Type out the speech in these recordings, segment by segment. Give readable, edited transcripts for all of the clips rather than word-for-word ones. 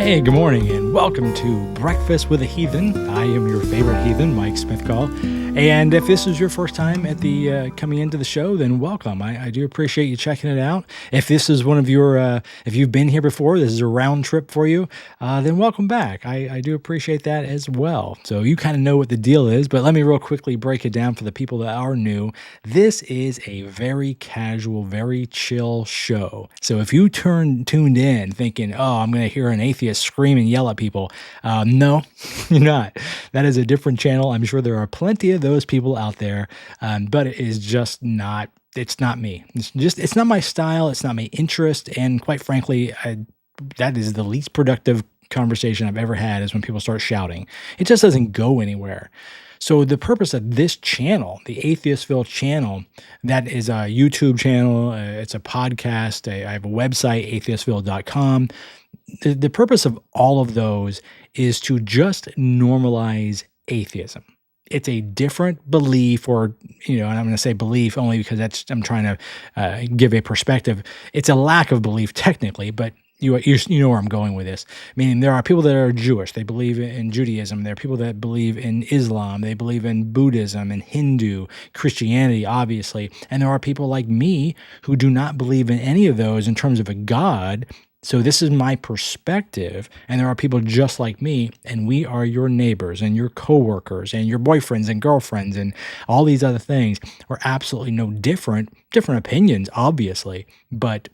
Hey, good morning, and welcome to Breakfast with a Heathen. I am your favorite heathen, Mike Smithgall. And if this is your first time at the coming into the show, then welcome. I do appreciate you checking it out. If this is one of your, if you've been here before, this is a round trip for you, then welcome back. I do appreciate that as well. So you kind of know what the deal is, but let me real quickly break it down for the people that are new. This is a very casual, very chill show. So if you tuned in thinking, oh, I'm going to hear an atheist scream and yell at people, no, you're not. That is a different channel. I'm sure there are plenty of those people out there, but it is just not. It's not me. It's not my style. It's not my interest. And quite frankly, that is the least productive conversation I've ever had, is when people start shouting. It just doesn't go anywhere. So the purpose of this channel, the Atheistville channel, that is a YouTube channel. It's a podcast. I have a website, atheistville.com. The purpose of all of those is to just normalize atheism. It's a different belief, or, and I'm going to say belief only because I'm trying to give a perspective. It's a lack of belief technically, but you know where I'm going with this. Meaning there are people that are Jewish. They believe in Judaism. There are people that believe in Islam. They believe in Buddhism and Hindu, Christianity, obviously. And there are people like me who do not believe in any of those in terms of a God. So this is my perspective, and there are people just like me, and we are your neighbors and your coworkers and your boyfriends and girlfriends and all these other things. We're absolutely no different opinions, obviously, but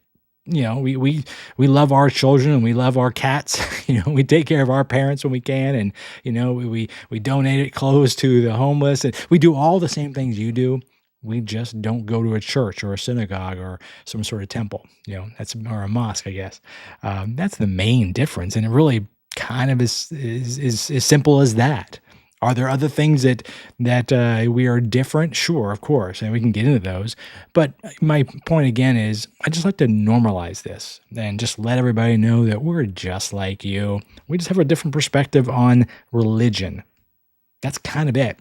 we love our children and we love our cats. We take care of our parents when we can, and we donate clothes to the homeless, and we do all the same things you do. We just don't go to a church or a synagogue or some sort of temple, or a mosque, I guess. That's the main difference. And it really kind of is as simple as that. Are there other things that we are different? Sure, of course, and we can get into those. But my point again is, I just like to normalize this and just let everybody know that we're just like you. We just have a different perspective on religion. That's kind of it.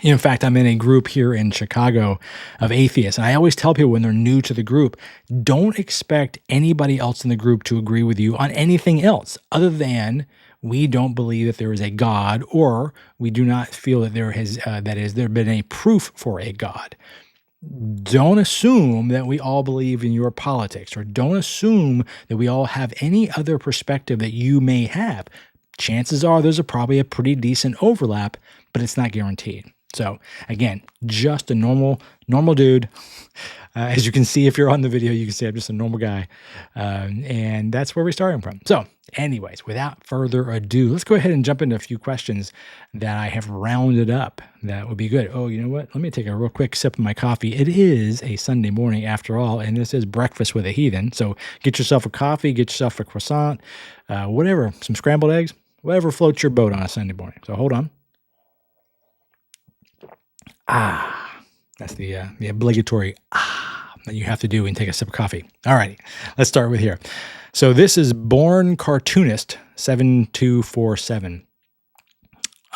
In fact, I'm in a group here in Chicago of atheists, and I always tell people when they're new to the group, don't expect anybody else in the group to agree with you on anything else other than we don't believe that there is a God, or we do not feel that there has been a proof for a God. Don't assume that we all believe in your politics, or don't assume that we all have any other perspective that you may have. Chances are there's probably a pretty decent overlap, but it's not guaranteed. So again, just a normal dude. As you can see, if you're on the video, you can see I'm just a normal guy. And that's where we're starting from. So anyways, without further ado, let's go ahead and jump into a few questions that I have rounded up. That would be good. Oh, you know what? Let me take a real quick sip of my coffee. It is a Sunday morning after all, and this is Breakfast with a Heathen. So get yourself a coffee, get yourself a croissant, whatever, some scrambled eggs, whatever floats your boat on a Sunday morning. So hold on. That's the obligatory that you have to do when you take a sip of coffee. All righty, let's start with here. So this is Born Cartoonist 7247.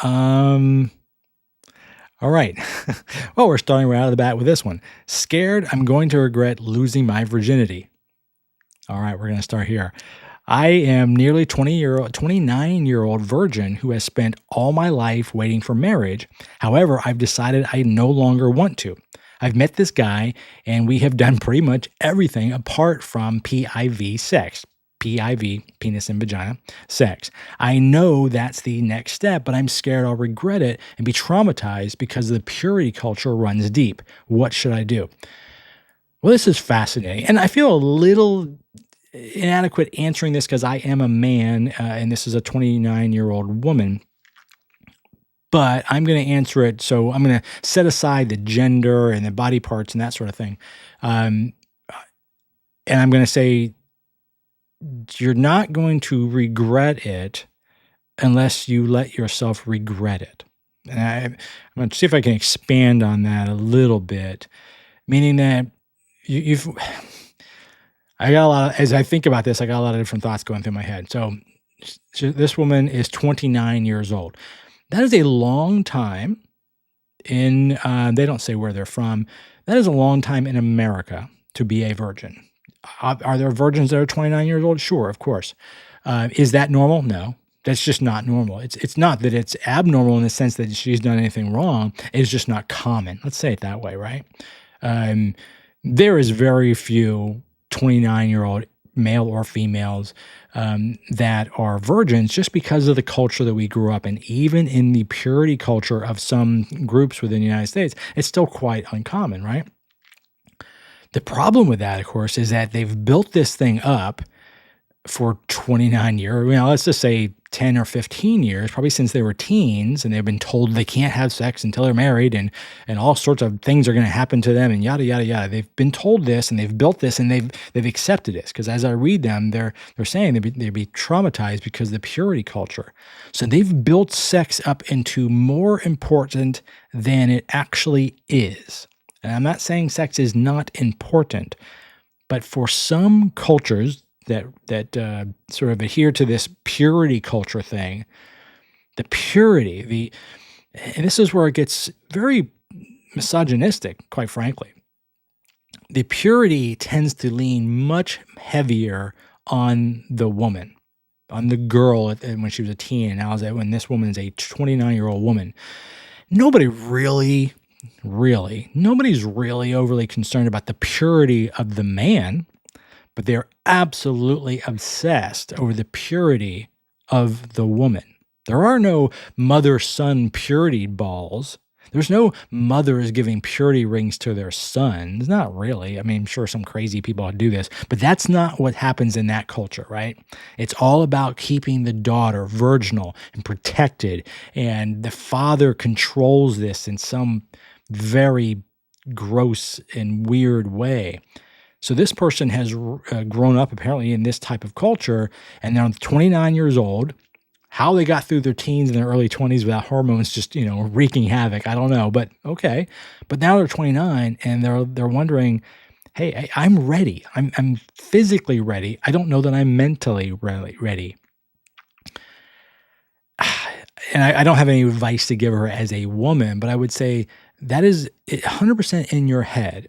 All right. Well, we're starting right out of the bat with this one. Scared I'm going to regret losing my virginity. All right, we're going to start here. I am nearly 29-year-old virgin who has spent all my life waiting for marriage. However, I've decided I no longer want to. I've met this guy, and we have done pretty much everything apart from PIV sex. PIV, penis and vagina, sex. I know that's the next step, but I'm scared I'll regret it and be traumatized because the purity culture runs deep. What should I do? Well, this is fascinating, and I feel a little inadequate answering this because I am a man, and this is a 29-year-old woman. But I'm going to answer it. So I'm going to set aside the gender and the body parts and that sort of thing. And I'm going to say, you're not going to regret it unless you let yourself regret it. And I'm going to see if I can expand on that a little bit, meaning that I got a lot of, as I think about this, I got a lot of different thoughts going through my head. So this woman is 29 years old. That is a long time in, they don't say where they're from. That is a long time in America to be a virgin. Are there virgins that are 29 years old? Sure, of course. Is that normal? No. That's just not normal. It's not that it's abnormal in the sense that she's done anything wrong. It's just not common. Let's say it that way, right? Um, there is very few 29-year-old male or females that are virgins just because of the culture that we grew up in. Even in the purity culture of some groups within the United States, it's still quite uncommon, right? The problem with that, of course, is that they've built this thing up for 29 years, let's just say 10 or 15 years, probably since they were teens, and they've been told they can't have sex until they're married, and all sorts of things are going to happen to them, and yada yada yada. They've been told this, and they've built this, and they've accepted this, because as I read them, they're saying they'd be traumatized because of the purity culture. So they've built sex up into more important than it actually is. And I'm not saying sex is not important, but for some cultures that sort of adhere to this purity culture thing, the purity, and this is where it gets very misogynistic, quite frankly. The purity tends to lean much heavier on the woman, on the girl when she was a teen, and now when this woman is a 29-year-old woman. Nobody's really overly concerned about the purity of the man, but they're absolutely obsessed over the purity of the woman. There are no mother-son purity balls. There's no mothers giving purity rings to their sons. Not really. I mean, I'm sure some crazy people do this, but that's not what happens in that culture, right? It's all about keeping the daughter virginal and protected, and the father controls this in some very gross and weird way. So this person has grown up apparently in this type of culture, and they're 29 years old. How they got through their teens and their early 20s without hormones just, wreaking havoc, I don't know, but okay. But now they're 29 and they're wondering, hey, I'm ready. I'm physically ready. I don't know that I'm mentally ready. And I don't have any advice to give her as a woman, but I would say that is 100% in your head.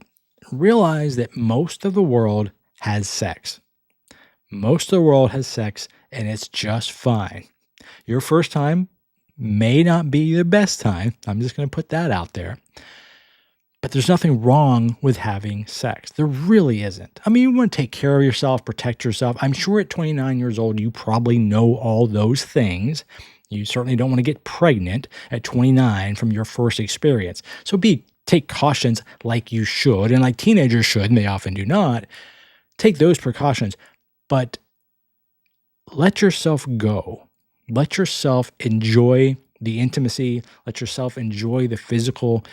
Realize that most of the world has sex. Most of the world has sex, and it's just fine. Your first time may not be the best time. I'm just going to put that out there. But there's nothing wrong with having sex. There really isn't. I mean, you want to take care of yourself, protect yourself. I'm sure at 29 years old, you probably know all those things. You certainly don't want to get pregnant at 29 from your first experience. So take cautions like you should, and like teenagers should, and they often do not. Take those precautions, but let yourself go. Let yourself enjoy the intimacy. Let yourself enjoy the physical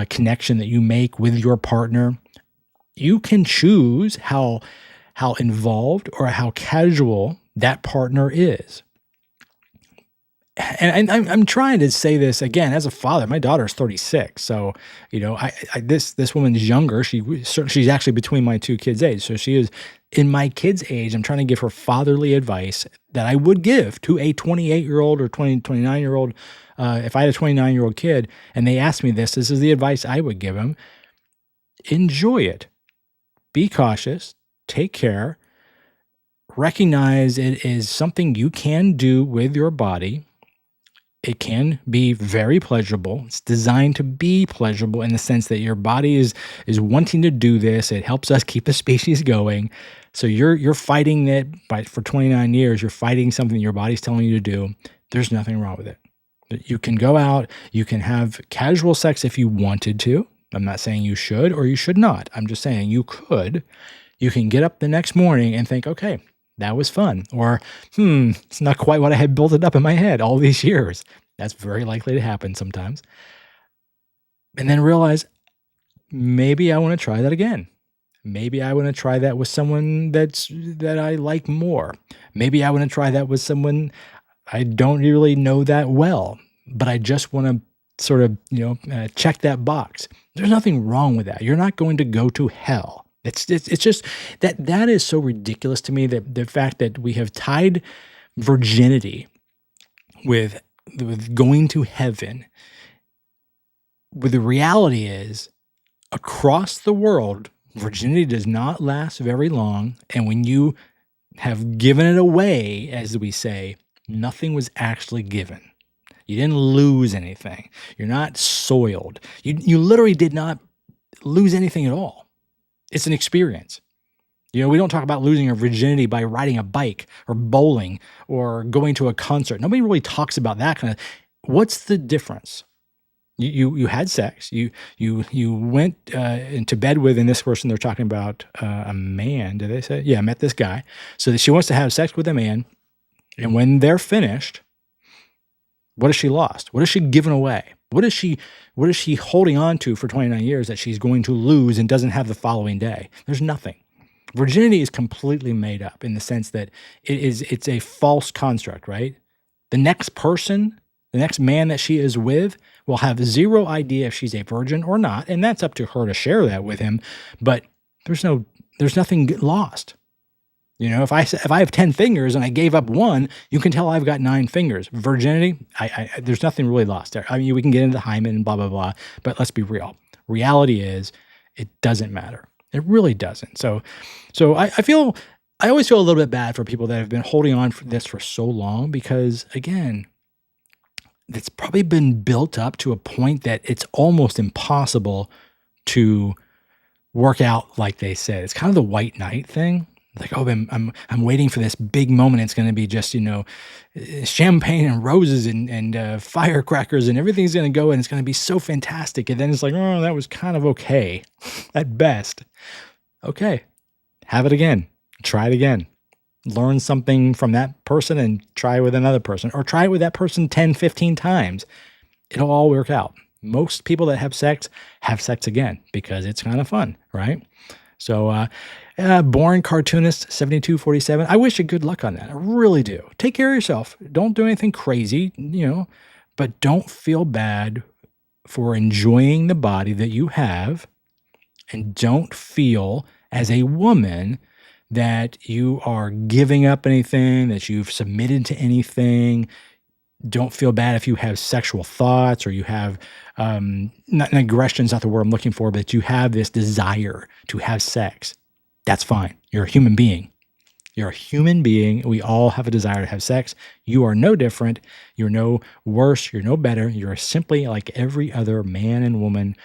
connection that you make with your partner. You can choose how involved or how casual that partner is. And I'm trying to say this again as a father. My daughter's 36, so this woman's younger. She's actually between my two kids' age, so she is in my kids' age. I'm trying to give her fatherly advice that I would give to a 28-year-old or 29-year-old. If I had a 29-year-old kid and they asked me this is the advice I would give them. Enjoy it. Be cautious. Take care. Recognize it is something you can do with your body. It can be very pleasurable. It's designed to be pleasurable in the sense that your body is wanting to do this. It helps us keep the species going. So you're fighting it for 29 years. You're fighting something your body's telling you to do. There's nothing wrong with it. You can go out. You can have casual sex if you wanted to. I'm not saying you should or you should not. I'm just saying you could. You can get up the next morning and think, okay, that was fun. Or, it's not quite what I had built it up in my head all these years. That's very likely to happen sometimes. And then realize, maybe I want to try that again. Maybe I want to try that with someone that I like more. Maybe I want to try that with someone I don't really know that well, but I just want to sort of, check that box. There's nothing wrong with that. You're not going to go to hell. It's just that is so ridiculous to me, that the fact that we have tied virginity with going to heaven. But the reality is, across the world, virginity does not last very long, and when you have given it away, as we say, nothing was actually given. You didn't lose anything. You're not soiled. You literally did not lose anything at all. It's an experience. We don't talk about losing our virginity by riding a bike or bowling or going to a concert. Nobody really talks about that kind of. What's the difference? You had sex. You went into bed with, and this person they're talking about a man. Did they say? Yeah, I met this guy. So that she wants to have sex with a man, and when they're finished, what has she lost? What has she given away? What is she holding on to for 29 years that she's going to lose and doesn't have the following day? There's nothing. Virginity is completely made up in the sense that it's a false construct, right? The next person, the next man that she is with will have zero idea if she's a virgin or not, and that's up to her to share that with him, but there's nothing lost. If I have 10 fingers and I gave up one, you can tell I've got 9 fingers. Virginity, there's nothing really lost there. I mean, we can get into hymen and blah, blah, blah, but let's be real. Reality is it doesn't matter. It really doesn't. So I always feel a little bit bad for people that have been holding on for this for so long because, again, it's probably been built up to a point that it's almost impossible to work out like they said. It's kind of the white knight thing. Like, oh, I'm waiting for this big moment. It's going to be just, champagne and roses and firecrackers and everything's going to go and it's going to be so fantastic. And then it's like, oh, that was kind of okay at best. Okay, have it again. Try it again. Learn something from that person and try it with another person or try it with that person 10, 15 times. It'll all work out. Most people that have sex again because it's kind of fun, right? So, born cartoonist 7247. I wish you good luck on that. I really do. Take care of yourself. Don't do anything crazy, but don't feel bad for enjoying the body that you have. And don't feel as a woman that you are giving up anything, that you've submitted to anything. Don't feel bad if you have sexual thoughts or you have, not aggression is not the word I'm looking for, but you have this desire to have sex. That's fine. You're a human being. You're a human being. We all have a desire to have sex. You are no different. You're no worse. You're no better. You're simply like every other man and woman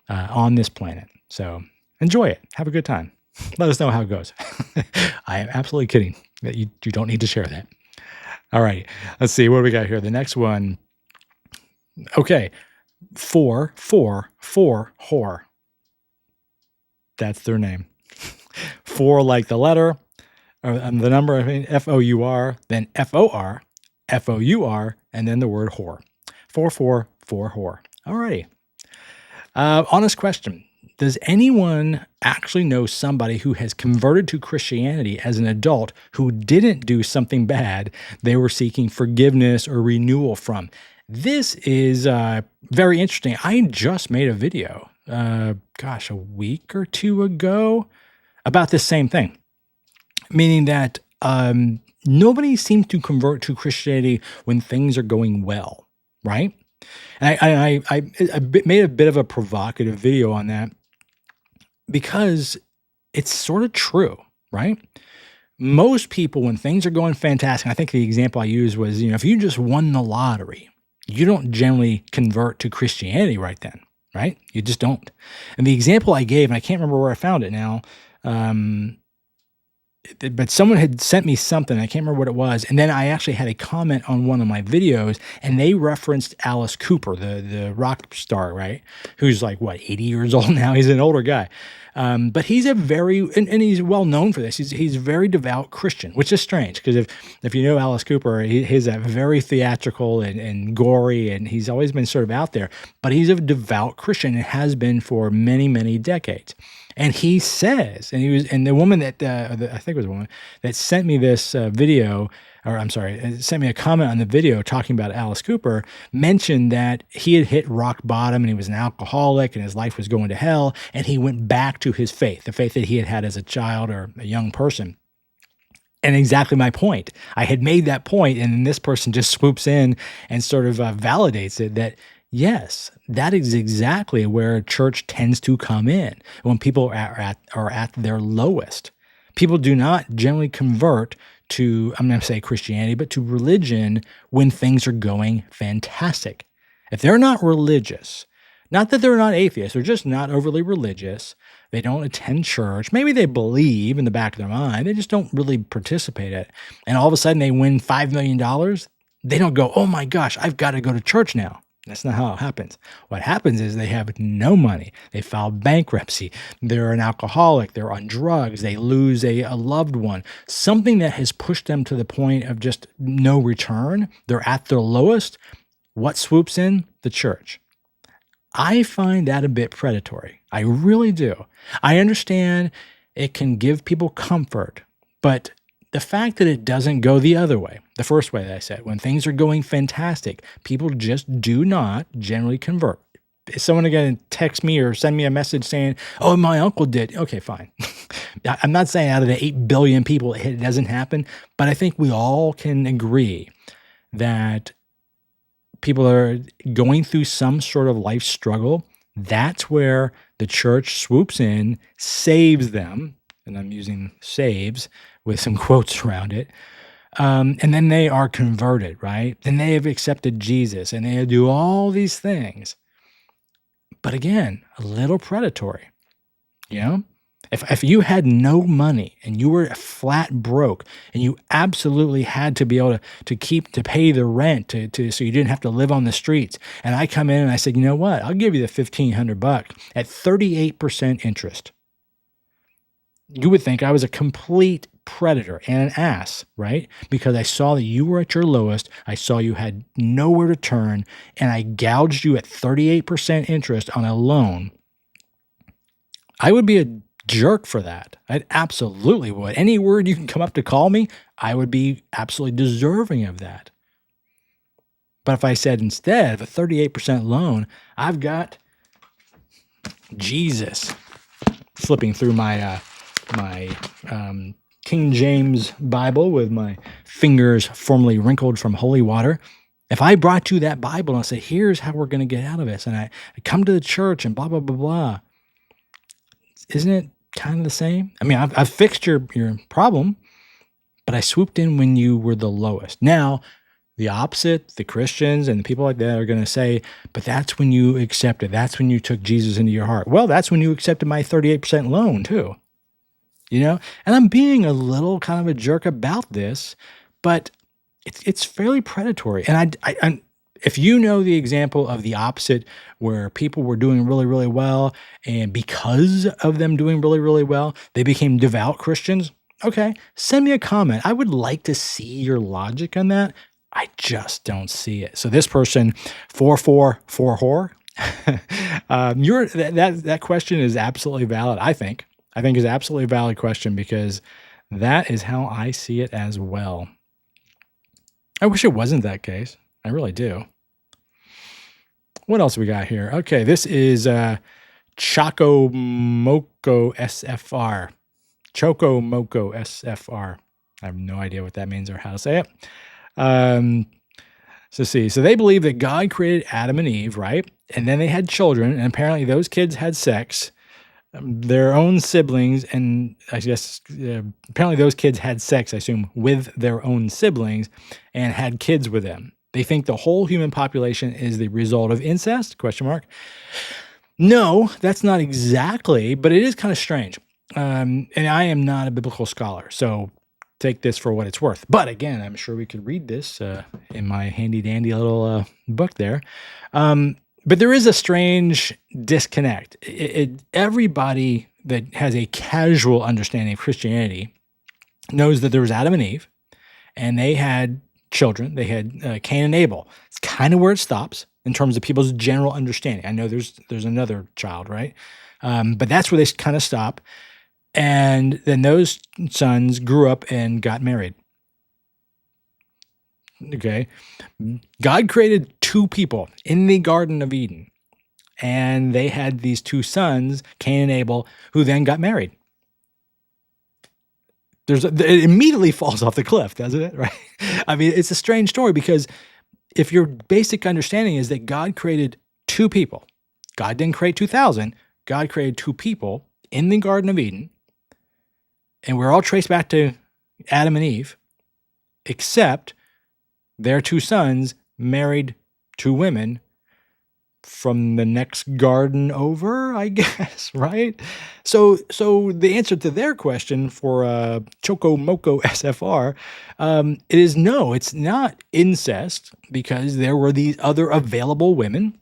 on this planet. So enjoy it. Have a good time. Let us know how it goes. I am absolutely kidding. You don't need to share that. All right. Let's see. What do we got here? The next one. Okay. 444 That's their name. 4 like the letter, or the number, F-O-U-R, then F-O-R, F-O-U-R, and then the word whore. 444 whore. All righty. Honest question. Does anyone actually know somebody who has converted to Christianity as an adult who didn't do something bad they were seeking forgiveness or renewal from? This is very interesting. I just made a video, a week or two ago about this same thing, meaning that nobody seems to convert to Christianity when things are going well, right? And I made a bit of a provocative video on that because it's sort of true, right? Most people, when things are going fantastic, I think the example I used was, if you just won the lottery, you don't generally convert to Christianity right then, right? You just don't. And the example I gave, and I can't remember where I found it now, but someone had sent me something, I can't remember what it was, and then I actually had a comment on one of my videos, and they referenced Alice Cooper, the rock star, right? Who's like, 80 years old now? He's an older guy. But he's and he's well known for this. He's a very devout Christian, which is strange because if you know Alice Cooper, he's a very theatrical and gory, and he's always been sort of out there. But he's a devout Christian and has been for many, many decades. And he says, and the woman that I think it was a woman that sent me this video, or I'm sorry, sent me a comment on the video talking about Alice Cooper, mentioned that he had hit rock bottom and he was an alcoholic and his life was going to hell, and he went back to his faith, the faith that he had had as a child or a young person. And exactly my point. I had made that point, and then this person just swoops in and sort of validates it that, yes, that is exactly where church tends to come in when people are at their lowest. People do not generally convert to, I'm going to say Christianity, but to religion when things are going fantastic. If they're not religious, not that they're not atheists, they're just not overly religious. They don't attend church. Maybe they believe in the back of their mind. They just don't really participate in it. And all of a sudden they win $5 million. They don't go, oh my gosh, I've got to go to church now. That's not how it happens. What happens is they have no money. They file bankruptcy. They're an alcoholic. They're on drugs. They lose a loved one. Something that has pushed them to the point of just no return. They're at their lowest. What swoops in? The church. I find that a bit predatory. I really do. I understand it can give people comfort, but the fact that it doesn't go the other way, the first way that I said, when things are going fantastic, people just do not generally convert. Is someone going to text me or send me a message saying, oh, my uncle did? Okay, fine. I'm not saying out of the 8 billion people it doesn't happen, but I think we all can agree that people are going through some sort of life struggle. That's where the church swoops in, saves them, and I'm using saves with some quotes around it, and then they are converted, right? Then they have accepted Jesus, and they do all these things. But again, a little predatory, you know? If you had no money and you were flat broke and you absolutely had to be able to pay the rent so you didn't have to live on the streets, and I come in and I said, you know what, I'll give you the $1,500 at 38% interest. You would think I was a complete predator and an ass, right? Because I saw that you were at your lowest, I saw you had nowhere to turn, and I gouged you at 38% interest on a loan. I would be a jerk for that. I absolutely would. Any word you can come up to call me, I would be absolutely deserving of that. But if I said instead of a 38% loan, I've got Jesus, flipping through my King James Bible with my fingers formerly wrinkled from holy water. If I brought you that Bible and I said, here's how we're going to get out of this, and I come to the church and blah, blah, blah, blah, isn't it kind of the same? I mean, I've fixed your problem, but I swooped in when you were the lowest. Now, the opposite, the Christians and the people like that are going to say, but that's when you accepted. That's when you took Jesus into your heart. Well, that's when you accepted my 38% loan too. You know, and I'm being a little kind of a jerk about this, but it's fairly predatory. And I if you know the example of the opposite, where people were doing really, really well, and because of them doing really, really well, they became devout Christians, okay, send me a comment. I would like to see your logic on that. I just don't see it. So this person, 444 that question is absolutely valid, I think. I think is absolutely a valid question, because that is how I see it as well. I wish it wasn't that case. I really do. What else we got here? Okay, this is Choco Moco SFR. Choco Moco SFR. I have no idea what that means or how to say it. So they believe that God created Adam and Eve, right? And then they had children, and apparently those kids had sex. Their own siblings, and I guess apparently those kids had sex, I assume, with their own siblings and had kids with them. They think the whole human population is the result of incest, ? No, that's not exactly, but it is kind of strange. And I am not a biblical scholar, so take this for what it's worth. But again, I'm sure we could read this in my handy-dandy little book there. But there is a strange disconnect. Everybody that has a casual understanding of Christianity knows that there was Adam and Eve, and they had children. They had Cain and Abel. It's kind of where it stops in terms of people's general understanding. I know there's another child, right? But that's where they kind of stop. And then those sons grew up and got married. Okay. God created two people in the Garden of Eden, and they had these two sons, Cain and Abel, who then got married. It immediately falls off the cliff, doesn't it? Right? I mean, it's a strange story, because if your basic understanding is that God created two people, God didn't create 2,000, God created two people in the Garden of Eden, And we're all traced back to Adam and Eve, except their two sons married two women from the next garden over, I guess, right? So the answer to their question for Choco Moco SFR, it is no, it's not incest, because there were these other available women.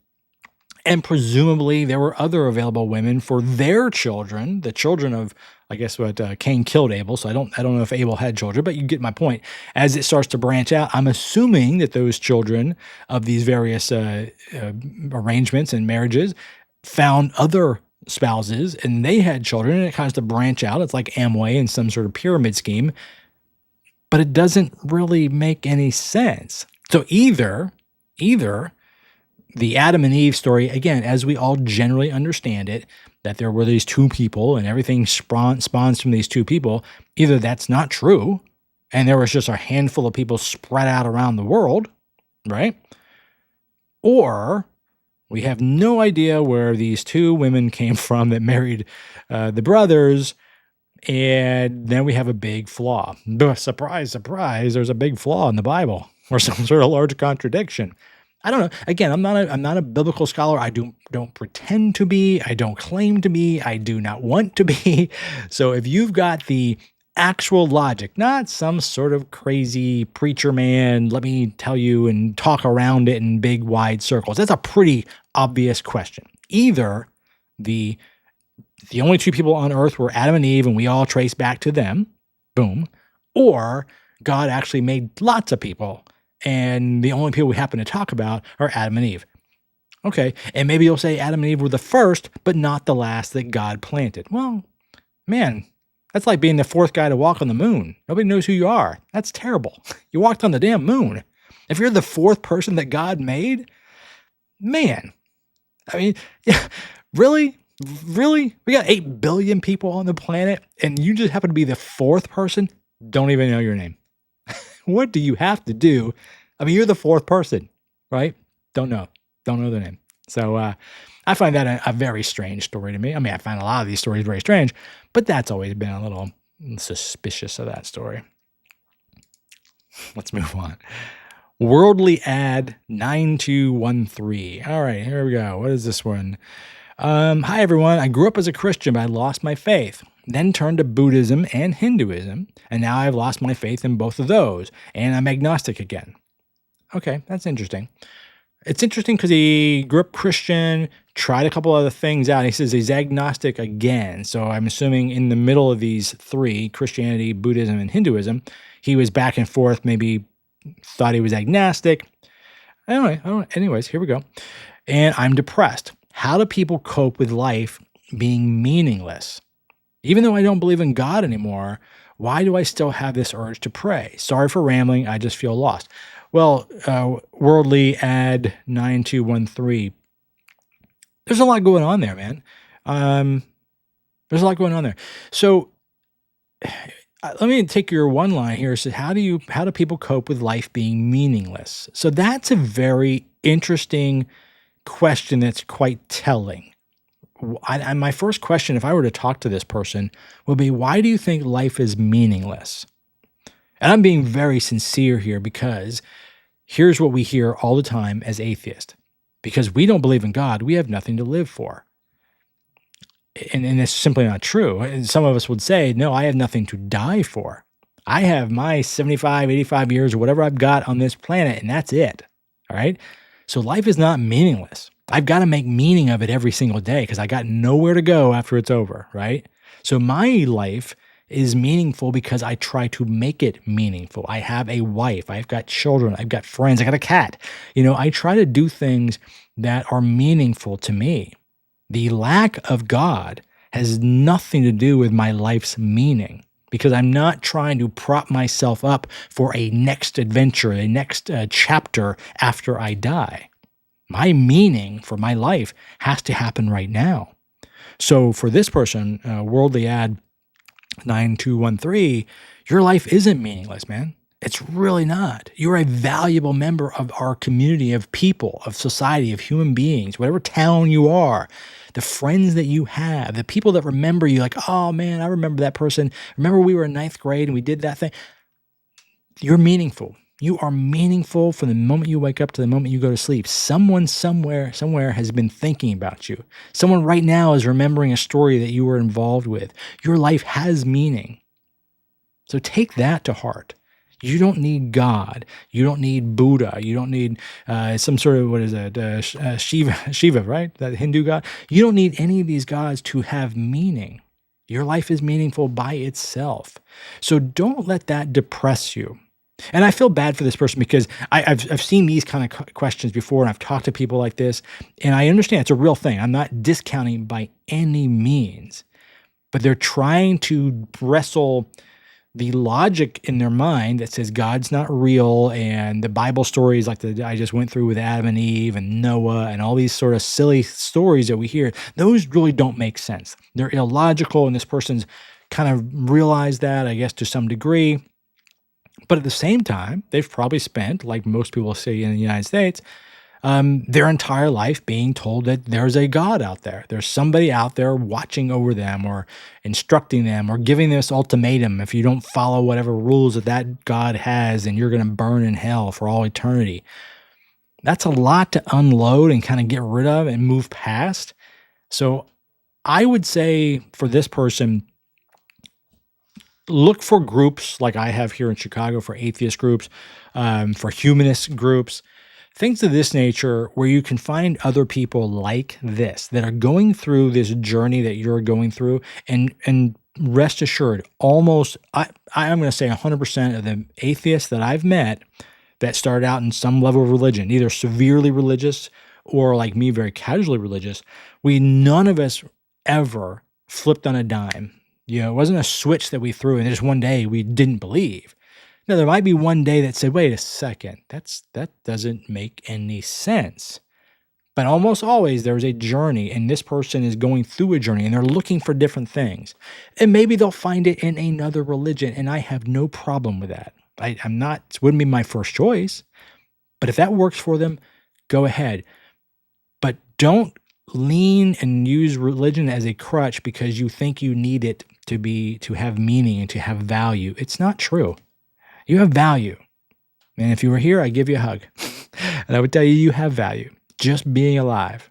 And presumably there were other available women for their children, the children of, I guess, what Cain killed Abel. So I don't know if Abel had children, but you get my point. As it starts to branch out, I'm assuming that those children of these various arrangements and marriages found other spouses, and they had children, and it kind of to branch out. It's like Amway in some sort of pyramid scheme, but it doesn't really make any sense. So either the Adam and Eve story, again, as we all generally understand it, that there were these two people and everything spawns from these two people, either that's not true and there was just a handful of people spread out around the world, right? Or we have no idea where these two women came from that married the brothers, and then we have a big flaw. Surprise, surprise, there's a big flaw in the Bible or some sort of large contradiction. I don't know. Again, I'm not a biblical scholar. I don't pretend to be. I don't claim to be. I do not want to be. So if you've got the actual logic, not some sort of crazy preacher man, let me tell you and talk around it in big wide circles. That's a pretty obvious question. Either the only two people on earth were Adam and Eve and we all trace back to them, boom, or God actually made lots of people and the only people we happen to talk about are Adam and Eve. Okay, and maybe you'll say Adam and Eve were the first, but not the last that God planted. Well, man, that's like being the fourth guy to walk on the moon. Nobody knows who you are. That's terrible. You walked on the damn moon. If you're the fourth person that God made, man, I mean, yeah, really? Really? We got 8 billion people on the planet, and you just happen to be the fourth person? Don't even know your name. What do you have to do? I mean, you're the fourth person, right? Don't know their name. So I find that a very strange story to me. I mean, I find a lot of these stories very strange, but that's always been a little suspicious of that story. Let's move on. Worldly Ad 9213. All right, here we go. What is this one? Hi, everyone. I grew up as a Christian, but I lost my faith. Then turned to Buddhism and Hinduism, and now I've lost my faith in both of those, and I'm agnostic again. Okay, that's interesting. It's interesting because he grew up Christian, tried a couple other things out. He says he's agnostic again. So I'm assuming in the middle of these three, Christianity, Buddhism, and Hinduism, he was back and forth, maybe thought he was agnostic. Anyways, here we go. And I'm depressed. How do people cope with life being meaningless? Even though I don't believe in God anymore, why do I still have this urge to pray? Sorry for rambling. I just feel lost. Well, Worldly Ad 9213. There's a lot going on there, man. There's a lot going on there. So let me take your one line here. So how do people cope with life being meaningless? So that's a very interesting question that's quite telling. My first question, if I were to talk to this person, would be, why do you think life is meaningless? And I'm being very sincere here because here's what we hear all the time as atheists. Because we don't believe in God, we have nothing to live for. And it's simply not true. And some of us would say, no, I have nothing to die for. I have my 75, 85 years or whatever I've got on this planet, and that's it. All right? So life is not meaningless. I've got to make meaning of it every single day because I got nowhere to go after it's over, right? So my life is meaningful because I try to make it meaningful. I have a wife. I've got children. I've got friends. I got a cat. I try to do things that are meaningful to me. The lack of God has nothing to do with my life's meaning because I'm not trying to prop myself up for a next adventure, a next chapter after I die. My meaning for my life has to happen right now. So for this person, Worldly Ad 9213, your life isn't meaningless, man. It's really not. You're a valuable member of our community of people, of society, of human beings, whatever town you are, the friends that you have, the people that remember you like, oh man, I remember that person. Remember we were in ninth grade and we did that thing. You're meaningful. You are meaningful from the moment you wake up to the moment you go to sleep. Someone somewhere has been thinking about you. Someone right now is remembering a story that you were involved with. Your life has meaning. So take that to heart. You don't need God. You don't need Buddha. You don't need some sort of, what is that, Shiva, right? That Hindu god. You don't need any of these gods to have meaning. Your life is meaningful by itself. So don't let that depress you. And I feel bad for this person because I've seen these kind of questions before, and I've talked to people like this, and I understand it's a real thing. I'm not discounting by any means, but they're trying to wrestle the logic in their mind that says God's not real, and the Bible stories like I just went through with Adam and Eve and Noah and all these sort of silly stories that we hear, those really don't make sense. They're illogical, and this person's kind of realized that, I guess, to some degree. But at the same time, they've probably spent, like most people say in the United States, their entire life being told that there's a God out there. There's somebody out there watching over them or instructing them or giving this ultimatum. If you don't follow whatever rules that God has, then you're going to burn in hell for all eternity. That's a lot to unload and kind of get rid of and move past. So I would say for this person, look for groups like I have here in Chicago, for atheist groups, for humanist groups, things of this nature where you can find other people like this that are going through this journey that you're going through. And rest assured, almost, I'm going to say 100% of the atheists that I've met that started out in some level of religion, either severely religious or like me, very casually religious, none of us ever flipped on a dime. You know, it wasn't a switch that we threw and just one day we didn't believe. No, there might be one day that said, wait a second, that doesn't make any sense. But almost always there's a journey, and this person is going through a journey and they're looking for different things. And maybe they'll find it in another religion, and I have no problem with that. It wouldn't be my first choice, but if that works for them, go ahead. But don't lean and use religion as a crutch because you think you need it to have meaning and to have value. It's not true. You have value. And if you were here, I'd give you a hug. And I would tell you, you have value. Just being alive,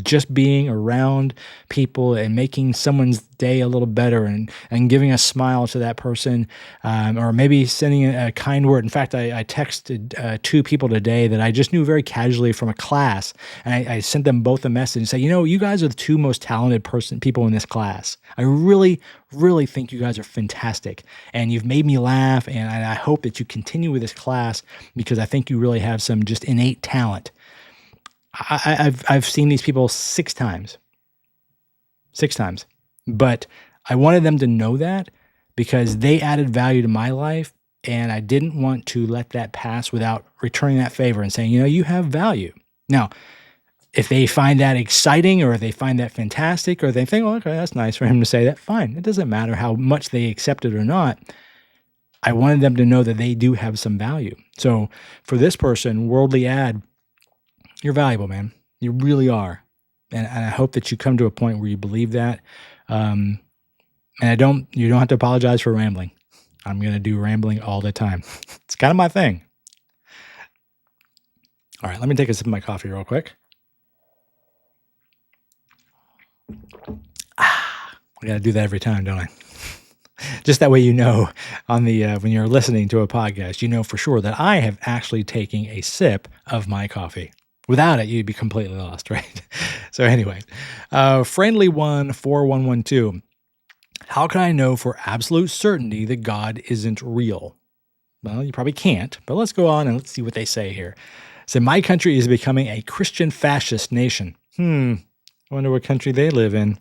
just being around people and making someone's day a little better and giving a smile to that person, or maybe sending a kind word. In fact, I texted 2 people today that I just knew very casually from a class, and I sent them both a message and said, you guys are the 2 most talented people in this class. I really, really think you guys are fantastic, and you've made me laugh, and I hope that you continue with this class because I think you really have some just innate talent. I've seen these people 6 times, but I wanted them to know that because they added value to my life, and I didn't want to let that pass without returning that favor and saying, you have value. Now, if they find that exciting or if they find that fantastic or they think, oh, okay, that's nice for him to say that, fine. It doesn't matter how much they accept it or not. I wanted them to know that they do have some value. So for this person, worldly ad, you're valuable, man. You really are. And I hope that you come to a point where you believe that. And you don't have to apologize for rambling. I'm going to do rambling all the time. It's kind of my thing. All right, let me take a sip of my coffee real quick. I got to do that every time, don't I? Just that way on the when you're listening to a podcast, for sure that I have actually taken a sip of my coffee. Without it, you'd be completely lost, right? So anyway, Friendly One 4112. How can I know for absolute certainty that God isn't real? Well, you probably can't, but let's go on and let's see what they say here. So my country is becoming a Christian fascist nation. I wonder what country they live in.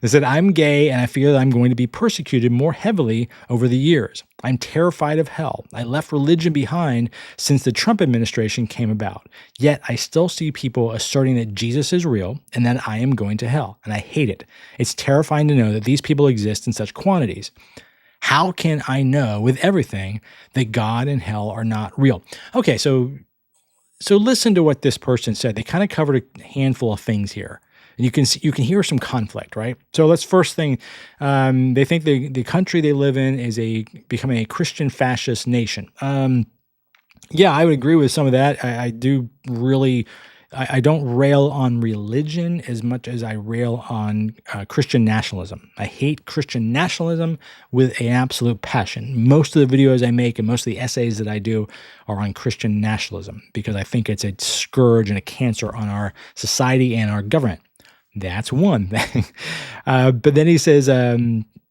They said, I'm gay and I fear that I'm going to be persecuted more heavily over the years. I'm terrified of hell. I left religion behind since the Trump administration came about. Yet I still see people asserting that Jesus is real and that I am going to hell. And I hate it. It's terrifying to know that these people exist in such quantities. How can I know with everything that God and hell are not real? Okay, so listen to what this person said. They kind of covered a handful of things here. And you can hear some conflict, right? So let's first thing, they think the country they live in is becoming a Christian fascist nation. Yeah, I would agree with some of that. I do really, I don't rail on religion as much as I rail on Christian nationalism. I hate Christian nationalism with an absolute passion. Most of the videos I make and most of the essays that I do are on Christian nationalism because I think it's a scourge and a cancer on our society and our government. That's one thing. But then he says,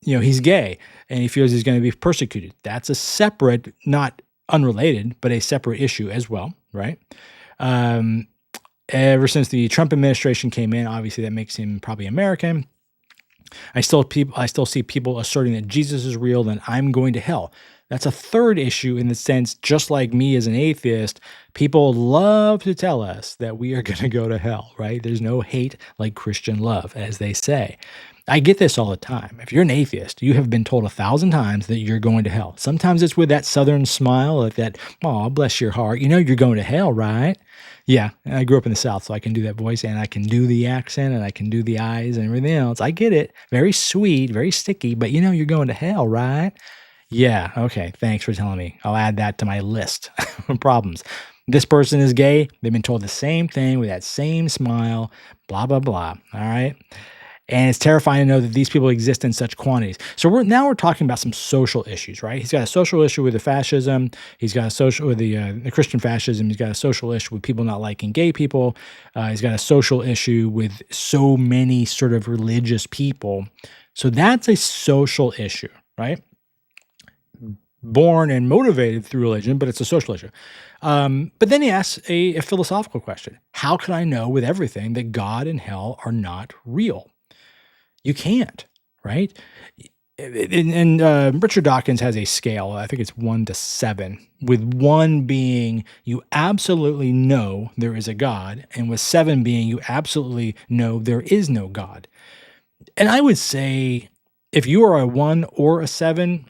he's gay and he feels he's going to be persecuted. That's a separate, not unrelated, but a separate issue as well, right? Ever since the Trump administration came in, obviously that makes him probably American. I still see people asserting that Jesus is real, then I'm going to hell. That's a third issue in the sense, just like me as an atheist, people love to tell us that we are going to go to hell, right? There's no hate like Christian love, as they say. I get this all the time. If you're an atheist, you have been told 1,000 times that you're going to hell. Sometimes it's with that southern smile, like that, oh, bless your heart. You know you're going to hell, right? Yeah, and I grew up in the South, so I can do that voice, and I can do the accent, and I can do the eyes and everything else. I get it. Very sweet, very sticky, but you know you're going to hell, right? Yeah, okay, thanks for telling me. I'll add that to my list of problems. This person is gay. They've been told the same thing with that same smile, blah, blah, blah, all right? And it's terrifying to know that these people exist in such quantities. So we're talking about some social issues, right? He's got a social issue with the fascism. He's got a social with the Christian fascism. He's got a social issue with people not liking gay people. He's got a social issue with so many sort of religious people. So that's a social issue, right? Born and motivated through religion, but it's a social issue. But then he asks a philosophical question. How can I know with everything that God and hell are not real? You can't, right? And Richard Dawkins has a scale. I think it's 1 to 7, with 1 being you absolutely know there is a God, and with 7 being you absolutely know there is no God. And I would say if you are a 1 or a 7,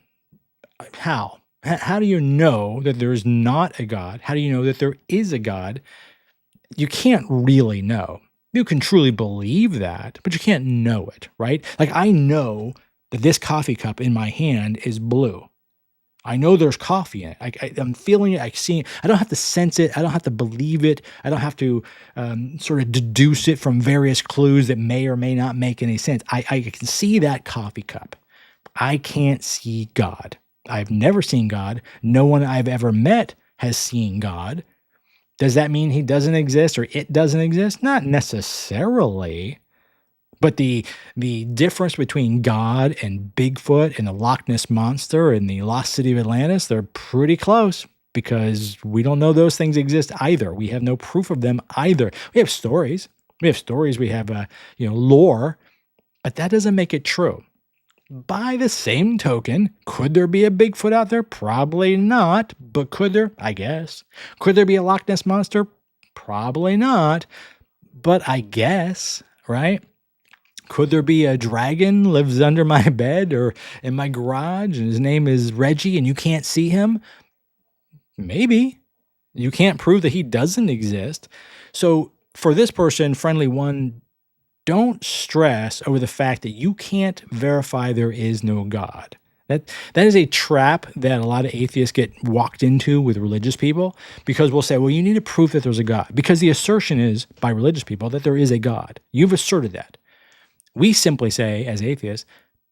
how? How do you know that there is not a God? How do you know that there is a God? You can't really know. You can truly believe that, but you can't know it, right? Like I know that this coffee cup in my hand is blue. I know there's coffee in it. I'm feeling it. I see it. I don't have to sense it. I don't have to believe it. I don't have to sort of deduce it from various clues that may or may not make any sense. I can see that coffee cup. I can't see God. I've never seen God. No one I've ever met has seen God. Does that mean he doesn't exist or it doesn't exist? Not necessarily. But the difference between God and Bigfoot and the Loch Ness Monster and the Lost City of Atlantis, they're pretty close because we don't know those things exist either. We have no proof of them either. We have stories. We have lore, but that doesn't make it true. By the same token, could there be a Bigfoot out there? Probably not, but could there? I guess. Could there be a Loch Ness Monster? Probably not, but I guess, right? Could there be a dragon lives under my bed or in my garage and his name is Reggie and you can't see him? Maybe. You can't prove that he doesn't exist. So for this person, Friendly One, don't stress over the fact that you can't verify there is no God. That is a trap that a lot of atheists get walked into with religious people because we'll say, well, you need to prove that there's a God because the assertion is by religious people that there is a God. You've asserted that. We simply say as atheists,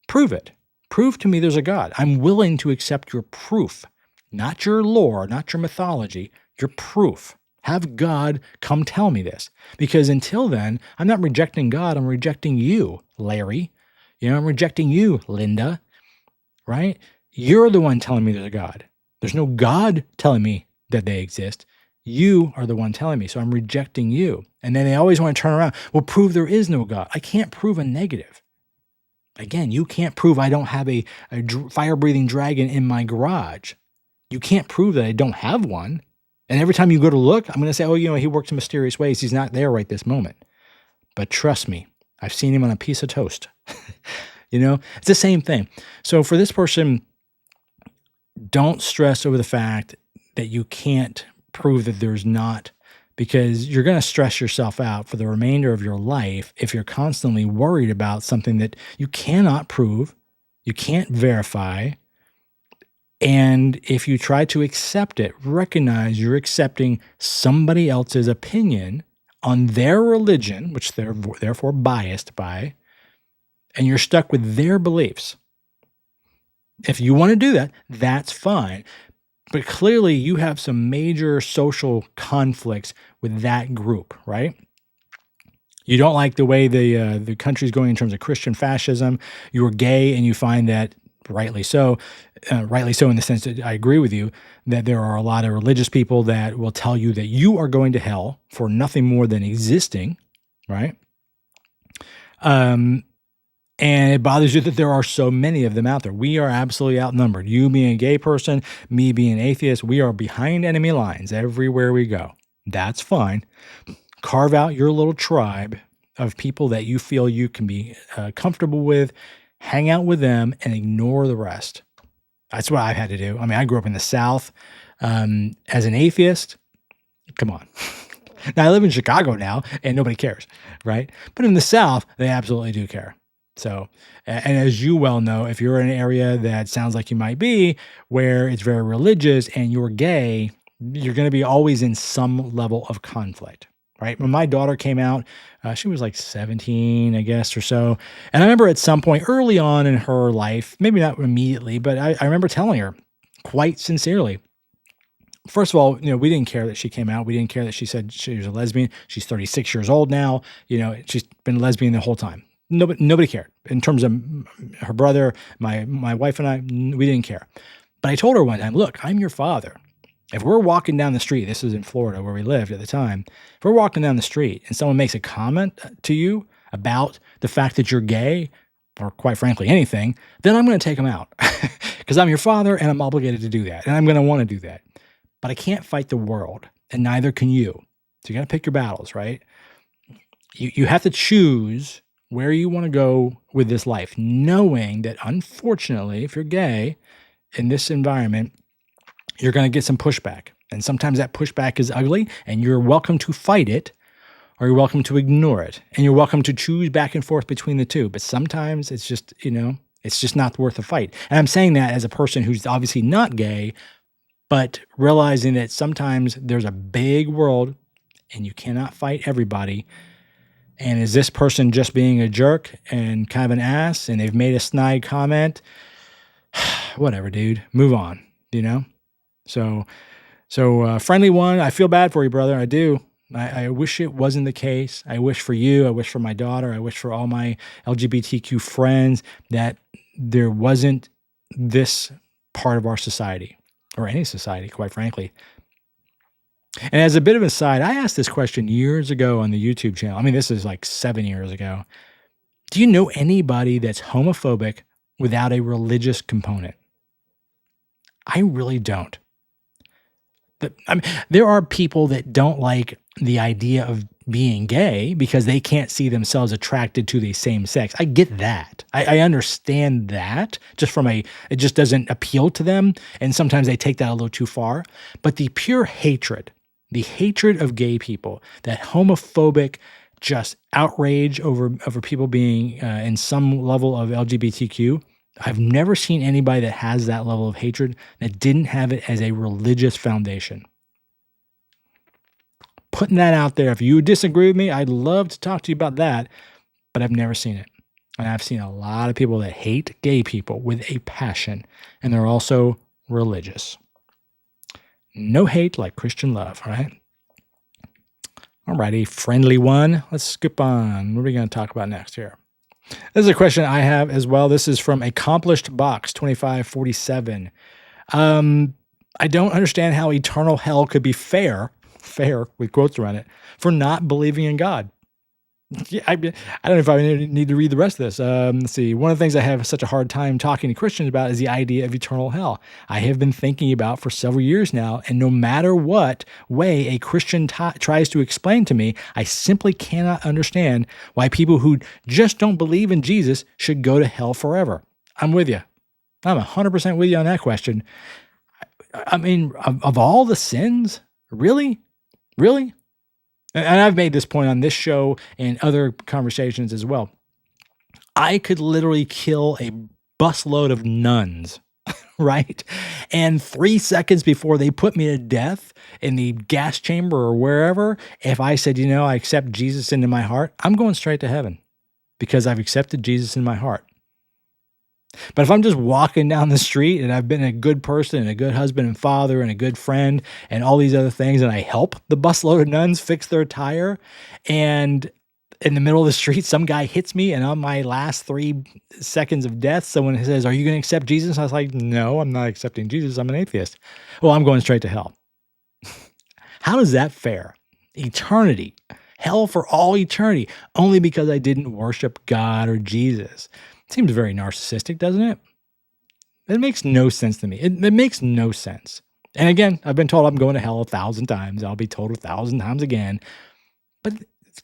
prove it. Prove to me there's a God. I'm willing to accept your proof, not your lore, not your mythology, your proof. Have God come tell me this. Because until then, I'm not rejecting God. I'm rejecting you, Larry. I'm rejecting you, Linda. Right? You're the one telling me there's a God. There's no God telling me that they exist. You are the one telling me. So I'm rejecting you. And then they always want to turn around. Well, prove there is no God. I can't prove a negative. Again, you can't prove I don't have a fire-breathing dragon in my garage. You can't prove that I don't have one. And every time you go to look, I'm going to say, oh, he works in mysterious ways. He's not there right this moment. But trust me, I've seen him on a piece of toast. It's the same thing. So for this person, don't stress over the fact that you can't prove that there's not, because you're going to stress yourself out for the remainder of your life if you're constantly worried about something that you cannot prove, you can't verify. And if you try to accept it, recognize you're accepting somebody else's opinion on their religion, which they're therefore biased by, and you're stuck with their beliefs. If you want to do that, that's fine. But clearly you have some major social conflicts with that group, right? You don't like the way the country's going in terms of Christian fascism. You're gay and you find that, rightly so in the sense that I agree with you, that there are a lot of religious people that will tell you that you are going to hell for nothing more than existing, right? And it bothers you that there are so many of them out there. We are absolutely outnumbered. You being a gay person, me being an atheist, we are behind enemy lines everywhere we go. That's fine. Carve out your little tribe of people that you feel you can be comfortable with, hang out with them, and ignore the rest. That's what I've had to do. I mean, I grew up in the South as an atheist. Come on. Now, I live in Chicago now, and nobody cares, right? But in the South, they absolutely do care. So, and as you well know, if you're in an area that sounds like you might be, where it's very religious and you're gay, you're going to be always in some level of conflict, right? When my daughter came out, she was like 17, I guess, or so. And I remember at some point early on in her life, maybe not immediately, but I remember telling her quite sincerely, first of all, we didn't care that she came out. We didn't care that she said she was a lesbian. She's 36 years old now. She's been a lesbian the whole time. Nobody cared. In terms of her brother, my wife and I, we didn't care. But I told her one time, look, I'm your father. If we're walking down the street, this is in Florida where we lived at the time, if we're walking down the street and someone makes a comment to you about the fact that you're gay, or quite frankly anything, then I'm going to take them out because I'm your father and I'm obligated to do that. And I'm going to want to do that. But I can't fight the world, and neither can you. So you got to pick your battles, right? You have to choose where you want to go with this life, knowing that unfortunately, if you're gay in this environment, you're going to get some pushback. And sometimes that pushback is ugly, and you're welcome to fight it, or you're welcome to ignore it. And you're welcome to choose back and forth between the two. But sometimes it's just, it's just not worth the fight. And I'm saying that as a person who's obviously not gay, but realizing that sometimes there's a big world and you cannot fight everybody. And is this person just being a jerk and kind of an ass and they've made a snide comment? Whatever, dude. Move on, So friendly one, I feel bad for you, brother. I do. I wish it wasn't the case. I wish for you. I wish for my daughter. I wish for all my LGBTQ friends that there wasn't this part of our society, or any society, quite frankly. And as a bit of an aside, I asked this question years ago on the YouTube channel. I mean, this is like 7 years ago. Do you know anybody that's homophobic without a religious component? I really don't. There are people that don't like the idea of being gay because they can't see themselves attracted to the same sex. I get that. I understand that it just doesn't appeal to them. And sometimes they take that a little too far. But the pure hatred, the hatred of gay people, that homophobic just outrage over people being in some level of LGBTQ, I've never seen anybody that has that level of hatred that didn't have it as a religious foundation. Putting that out there. If you disagree with me, I'd love to talk to you about that, but I've never seen it. And I've seen a lot of people that hate gay people with a passion, and they're also religious. No hate like Christian love, right? Alrighty, friendly one. Let's skip on. What are we going to talk about next here? This is a question I have as well. This is from Accomplished Box 2547. I don't understand how eternal hell could be fair with quotes around it, for not believing in God. Yeah, I don't know if I need to read the rest of this. Let's see. One of the things I have such a hard time talking to Christians about is the idea of eternal hell. I have been thinking about for several years now, and no matter what way a Christian tries to explain to me, I simply cannot understand why people who just don't believe in Jesus should go to hell forever. I'm with you. I'm 100% with you on that question. I mean, of all the sins, really? Really? And I've made this point on this show and other conversations as well. I could literally kill a busload of nuns, right? And 3 seconds before they put me to death in the gas chamber or wherever, if I said, I accept Jesus into my heart, I'm going straight to heaven because I've accepted Jesus in my heart. But if I'm just walking down the street and I've been a good person and a good husband and father and a good friend and all these other things, and I help the busload of nuns fix their tire, and in the middle of the street, some guy hits me, and on my last 3 seconds of death, someone says, "Are you going to accept Jesus?" I was like, "No, I'm not accepting Jesus. I'm an atheist." Well, I'm going straight to hell. How is that fair? Eternity. Hell for all eternity, only because I didn't worship God or Jesus. Seems very narcissistic, doesn't it? It makes no sense to me. It makes no sense. And again, I've been told I'm going to hell 1,000 times. I'll be told 1,000 times again. But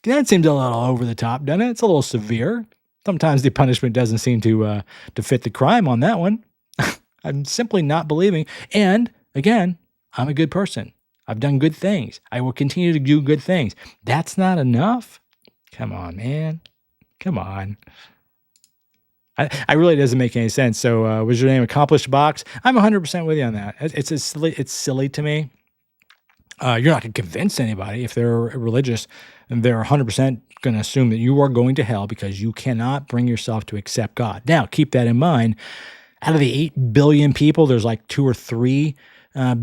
that seems a little over the top, doesn't it? It's a little severe. Sometimes the punishment doesn't seem to fit the crime on that one. I'm simply not believing. And again, I'm a good person. I've done good things. I will continue to do good things. That's not enough? Come on, man. Come on. I really doesn't make any sense. So was your name Accomplished Box? I'm 100% with you on that. It's silly to me. You're not going to convince anybody if they're religious, and they're 100% going to assume that you are going to hell because you cannot bring yourself to accept God. Now, keep that in mind. Out of the 8 billion people, there's like 2 or 3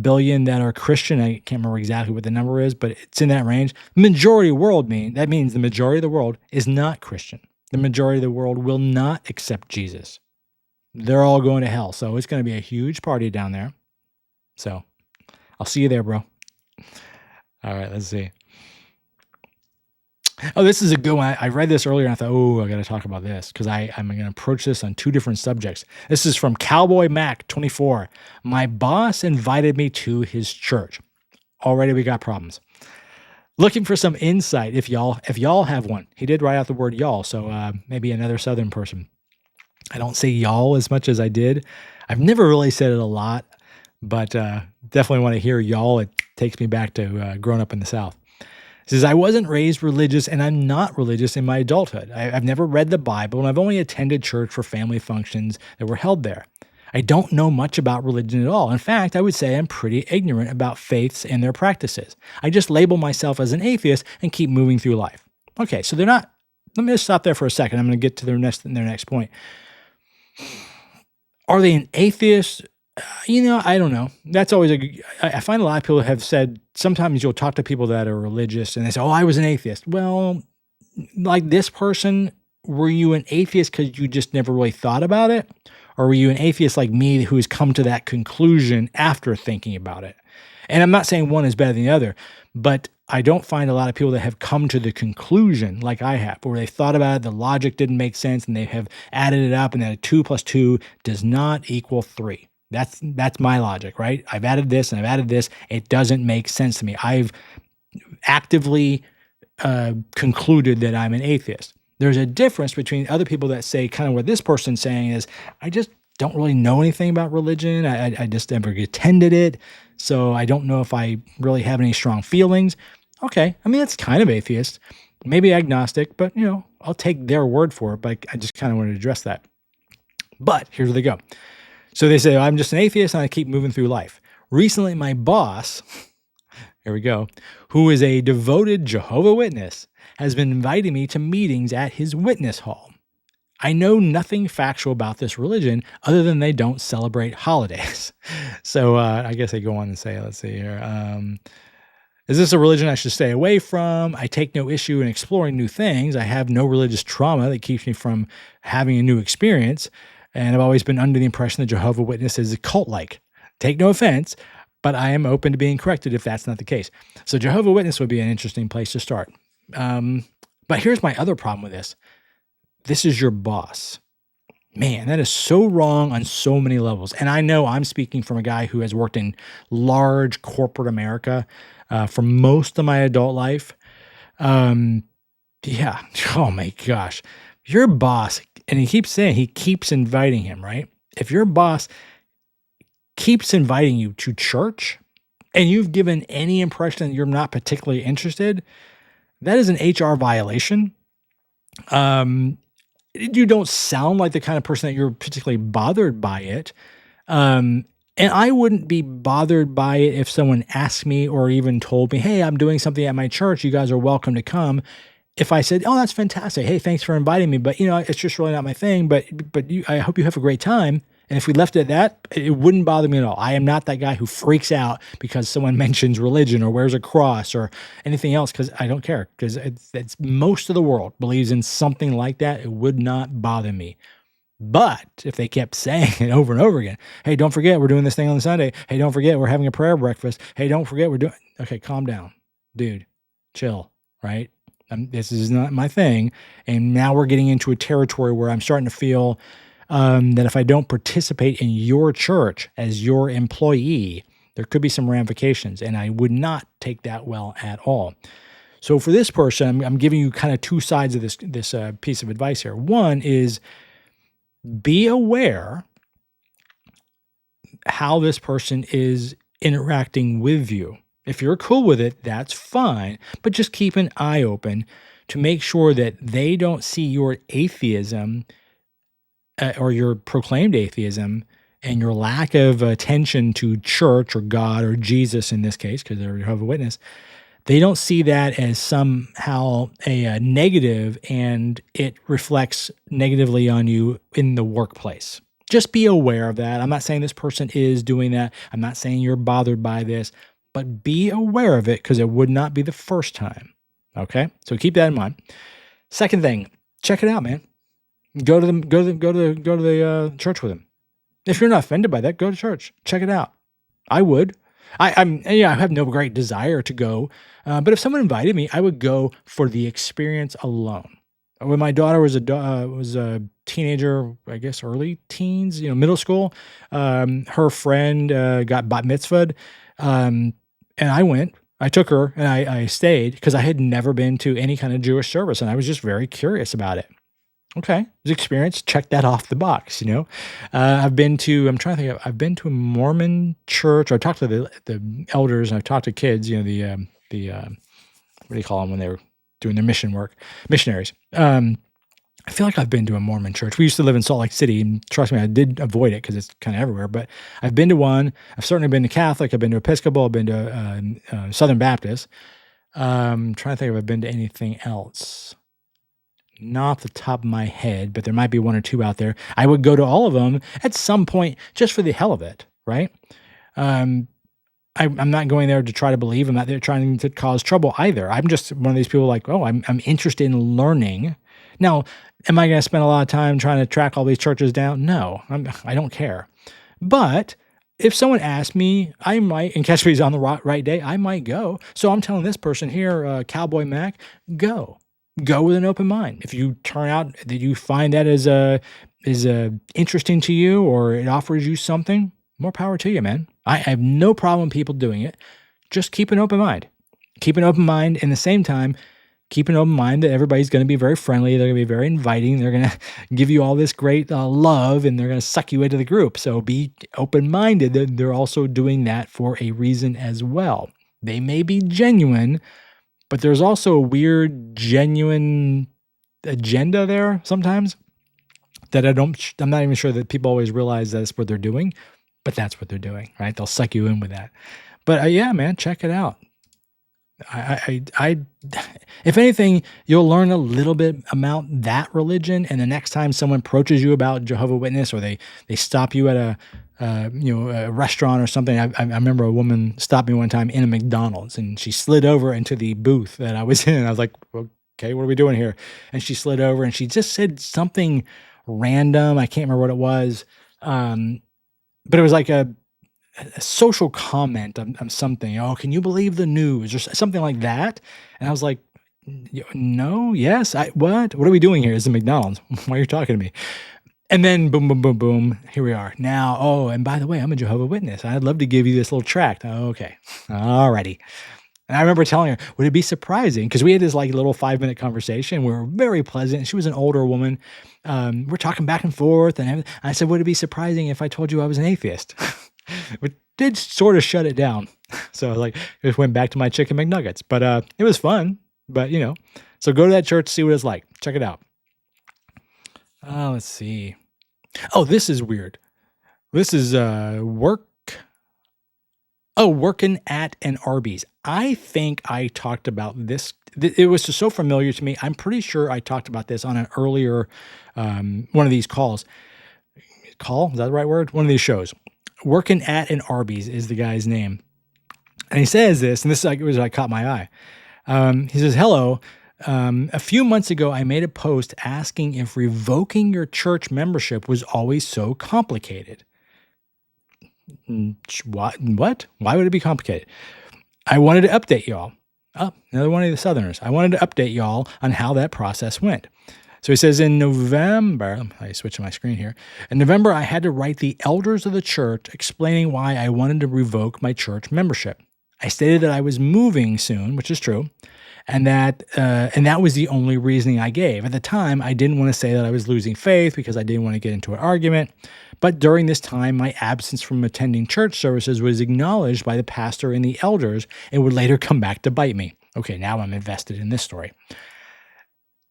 billion that are Christian. I can't remember exactly what the number is, but it's in that range. Majority of the world that means the majority of the world is not Christian. The majority of the world will not accept Jesus. They're all going to hell. So it's going to be a huge party down there. So I'll see you there, bro. All right, let's see. Oh, this is a good one. I read this earlier and I thought, I got to talk about this because I'm going to approach this on 2 different subjects. This is from Cowboy Mac 24. My boss invited me to his church. Already we got problems. Looking for some insight if y'all have one. He did write out the word y'all, so maybe another Southern person. I don't say y'all as much as I did. I've never really said it a lot, but definitely want to hear y'all. It takes me back to growing up in the South. It says, I wasn't raised religious and I'm not religious in my adulthood. I've never read the Bible and I've only attended church for family functions that were held there. I don't know much about religion at all. In fact, I would say I'm pretty ignorant about faiths and their practices. I just label myself as an atheist and keep moving through life. Okay, so they're not, let me just stop there for a second. I'm going to get to their next point. Are they an atheist? I don't know. That's always I find a lot of people have said, sometimes you'll talk to people that are religious and they say, I was an atheist. Well, like this person, were you an atheist because you just never really thought about it? Or were you an atheist like me who has come to that conclusion after thinking about it? And I'm not saying one is better than the other, but I don't find a lot of people that have come to the conclusion like I have, where they thought about it, the logic didn't make sense, and they have added it up, and that 2 + 2 does not equal 3. That's my logic, right? I've added this and I've added this. It doesn't make sense to me. I've actively concluded that I'm an atheist. There's a difference between other people that say kind of what this person's saying is, I just don't really know anything about religion. I just never attended it. So I don't know if I really have any strong feelings. Okay. I mean, that's kind of atheist, maybe agnostic, but I'll take their word for it. But I just kind of wanted to address that. But here's where they go. So they say, I'm just an atheist and I keep moving through life. Recently, my boss, here we go, who is a devoted Jehovah's Witness, has been inviting me to meetings at his witness hall. I know nothing factual about this religion other than they don't celebrate holidays. So I guess they go on and say, let's see here. Is this a religion I should stay away from? I take no issue in exploring new things. I have no religious trauma that keeps me from having a new experience. And I've always been under the impression that Jehovah's Witness is a cult-like. Take no offense, but I am open to being corrected if that's not the case. So Jehovah's Witness would be an interesting place to start. But here's my other problem with this. This is your boss. Man, that is so wrong on so many levels. And I know I'm speaking from a guy who has worked in large corporate America for most of my adult life. Yeah. Oh my gosh. Your boss, and he keeps saying he keeps inviting him, right? If your boss keeps inviting you to church and you've given any impression that you're not particularly interested, that is an HR violation. You don't sound like the kind of person that you're particularly bothered by it. And I wouldn't be bothered by it if someone asked me or even told me, hey, I'm doing something at my church. You guys are welcome to come. If I said, oh, that's fantastic. Hey, thanks for inviting me. But, it's just really not my thing. But I hope you have a great time. And if we left it at that, it wouldn't bother me at all. I am not that guy who freaks out because someone mentions religion or wears a cross or anything else, because I don't care. Because it's most of the world believes in something like that. It would not bother me. But if they kept saying it over and over again, hey, don't forget we're doing this thing on Sunday. Hey, don't forget we're having a prayer breakfast. Hey, don't forget we're doing. Okay, calm down, dude. Chill, right? This is not my thing. And now we're getting into a territory where I'm starting to feel that if I don't participate in your church as your employee, there could be some ramifications, and I would not take that well at all. So for this person, I'm giving you kind of two sides of this piece of advice here. One is be aware how this person is interacting with you. If you're cool with it, that's fine, but just keep an eye open to make sure that they don't see your atheism or your proclaimed atheism and your lack of attention to church or God or Jesus in this case, because they're a Jehovah's Witness. They don't see that as somehow a negative and it reflects negatively on you in the workplace. Just be aware of that. I'm not saying this person is doing that. I'm not saying you're bothered by this, but be aware of it because it would not be the first time. Okay? So keep that in mind. Second thing, check it out, man. Go to the church with them. If you're not offended by that, go to church. Check it out. I would. I have no great desire to go, but if someone invited me, I would go for the experience alone. When my daughter was a teenager, I guess early teens, middle school, her friend got bat mitzvahed, and I went. I took her and I stayed because I had never been to any kind of Jewish service, and I was just very curious about it. Okay, experience, check that off the box, I've been to a Mormon church. I've talked to the elders, and I've talked to kids, what do you call them when they were doing their mission work? Missionaries. I feel like I've been to a Mormon church. We used to live in Salt Lake City, and trust me, I did avoid it because it's kind of everywhere, but I've been to one. I've certainly been to Catholic. I've been to Episcopal. I've been to Southern Baptist. Trying to think if I've been to anything else. Not off the top of my head, but there might be one or two out there. I would go to all of them at some point just for the hell of it, right? I'm not going there to try to believe. I'm not there trying to cause trouble either. I'm just one of these people like, oh, I'm interested in learning. Now, am I going to spend a lot of time trying to track all these churches down? No, I don't care. But if someone asked me, I might, and catch me on the right day, I might go. So I'm telling this person here, Cowboy Mac, go. Go with an open mind. If you turn out that you find that is interesting to you or it offers you something, more power to you, man. I have no problem people doing it. Just keep an open mind. Keep an open mind. In the same time, keep an open mind that everybody's going to be very friendly. They're going to be very inviting. They're going to give you all this great love, and they're going to suck you into the group. So be open-minded that they're also doing that for a reason as well. They may be genuine, but there's also a weird, genuine agenda there sometimes that I'm not even sure that people always realize that's what they're doing, but that's what they're doing, right? They'll suck you in with that. But yeah, man, check it out. If anything, you'll learn a little bit about that religion, and the next time someone approaches you about Jehovah's Witness, or they stop you at a restaurant or something. I remember a woman stopped me one time in a McDonald's, and she slid over into the booth that I was in. And I was like, okay, what are we doing here? And she slid over, and she just said something random. I can't remember what it was, but it was like a social comment on something. Oh, can you believe the news or something like that? And I was like, no, yes, what are we doing here? It's a McDonald's. Why are you talking to me? And then boom, boom, boom, boom. Here we are now. Oh, and by the way, I'm a Jehovah's Witness. I'd love to give you this little tract. Okay. Alrighty. And I remember telling her, would it be surprising? Because we had this like little 5-minute conversation. We were very pleasant. She was an older woman. We're talking back and forth. And I said, would it be surprising if I told you I was an atheist? Which did sort of shut it down. So like, I just went back to my chicken McNuggets. But it was fun. But so go to that church, see what it's like. Check it out. Let's see. Oh, this is weird. This is working at an Arby's. I think I talked about this. It was just so familiar to me. I'm pretty sure I talked about this on an earlier one of these calls. Call? Is that the right word? One of these shows. Working at an Arby's is the guy's name. And he says this, and this is what caught my eye. He says, hello. A few months ago, I made a post asking if revoking your church membership was always so complicated. What? Why would it be complicated? I wanted to update y'all. Oh, another one of the Southerners. I wanted to update y'all on how that process went. So he says in November, I switch my screen here. In November, I had to write the elders of the church explaining why I wanted to revoke my church membership. I stated that I was moving soon, which is true, and that was the only reasoning I gave. At the time, I didn't want to say that I was losing faith because I didn't want to get into an argument. But during this time, my absence from attending church services was acknowledged by the pastor and the elders and would later come back to bite me. Okay, now I'm invested in this story.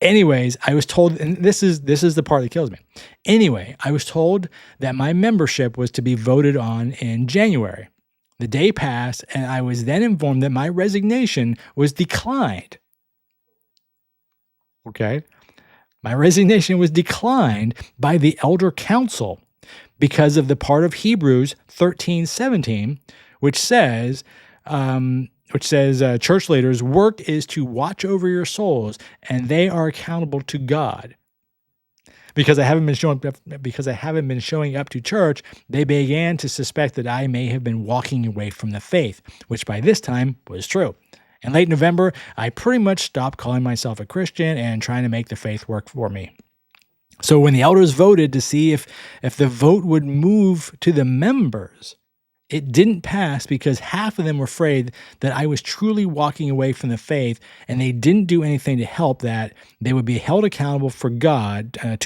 Anyways, I was told, and this is the part that kills me. Anyway, I was told that my membership was to be voted on in January. The day passed, and I was then informed that my resignation was declined. Okay? My resignation was declined by the elder council because of the part of Hebrews 13:17, which says, church leaders' work is to watch over your souls, and they are accountable to God. Because I haven't been showing up to church, they began to suspect that I may have been walking away from the faith, which by this time was true. In late November, I pretty much stopped calling myself a Christian and trying to make the faith work for me. So when the elders voted to see if the vote would move to the members, it didn't pass because half of them were afraid that I was truly walking away from the faith, and they didn't do anything to help that. They would be held accountable to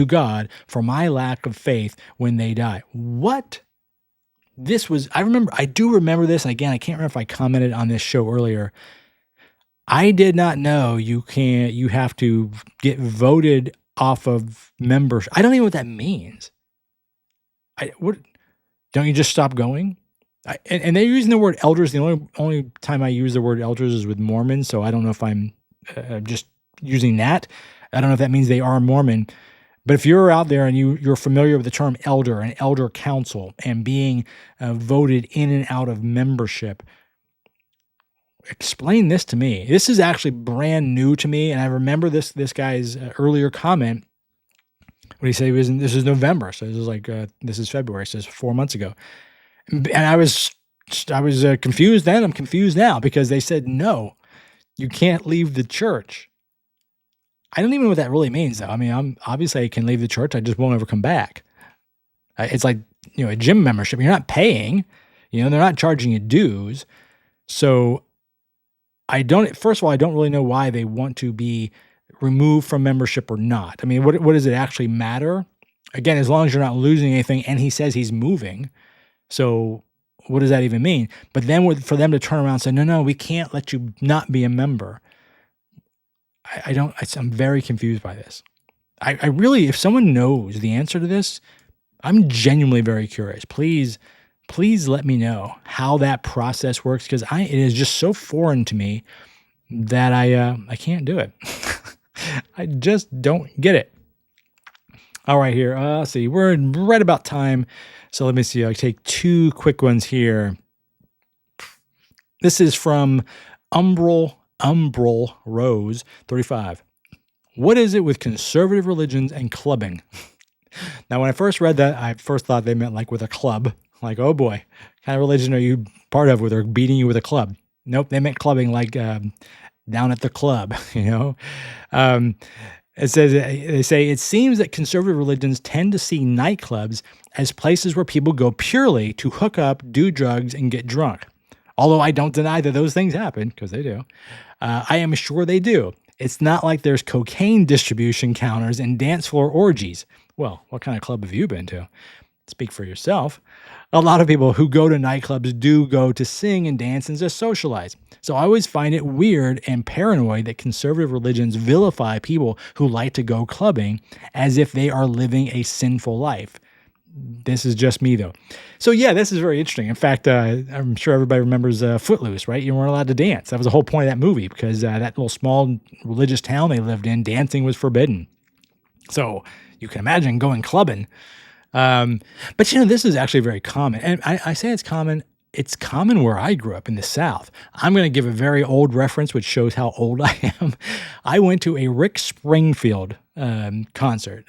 God for my lack of faith when they die. What? I do remember this. Again, I can't remember if I commented on this show earlier. I did not know you have to get voted off of members. I don't even know what that means. Don't you just stop going? And they're using the word elders. The only time I use the word elders is with Mormons, so I don't know if I'm just using that. I don't know if that means they are Mormon. But if you're out there and you're familiar with the term elder and elder council and being voted in and out of membership, explain this to me. This is actually brand new to me, and I remember this guy's earlier comment when he said this is November, so this is like this is February, so it's 4 months ago. And I was confused then. I'm confused now because they said, no, you can't leave the church. I don't even know what that really means, though. I mean, obviously I can leave the church. I just won't ever come back. It's like, a gym membership. You're not paying, they're not charging you dues. So first of all, I don't really know why they want to be removed from membership or not. I mean, what does it actually matter? Again, as long as you're not losing anything, and he says he's moving. So what does that even mean? But then for them to turn around and say, no, we can't let you not be a member. I'm very confused by this. I really, if someone knows the answer to this, I'm genuinely very curious. Please let me know how that process works, because it is just so foreign to me that I can't do it. I just don't get it. All right, here. Let's see. We're right about time. So let me see. I'll take two quick ones here. This is from Umbral Rose 35. What is it with conservative religions and clubbing? Now, when I first read that, I first thought they meant like with a club. Like, oh boy, what kind of religion are you part of where they're beating you with a club? Nope, they meant clubbing like down at the club, They say, it seems that conservative religions tend to see nightclubs as places where people go purely to hook up, do drugs, and get drunk. Although I don't deny that those things happen, because they do. I am sure they do. It's not like there's cocaine distribution counters and dance floor orgies. Well, what kind of club have you been to? Speak for yourself. A lot of people who go to nightclubs do go to sing and dance and just socialize. So I always find it weird and paranoid that conservative religions vilify people who like to go clubbing as if they are living a sinful life. This is just me, though. So yeah, this is very interesting. In fact, I'm sure everybody remembers Footloose, right? You weren't allowed to dance. That was the whole point of that movie, because that little small religious town they lived in, dancing was forbidden. So you can imagine going clubbing. But this is actually very common. And I say it's common. It's common where I grew up in the South. I'm going to give a very old reference, which shows how old I am. I went to a Rick Springfield concert.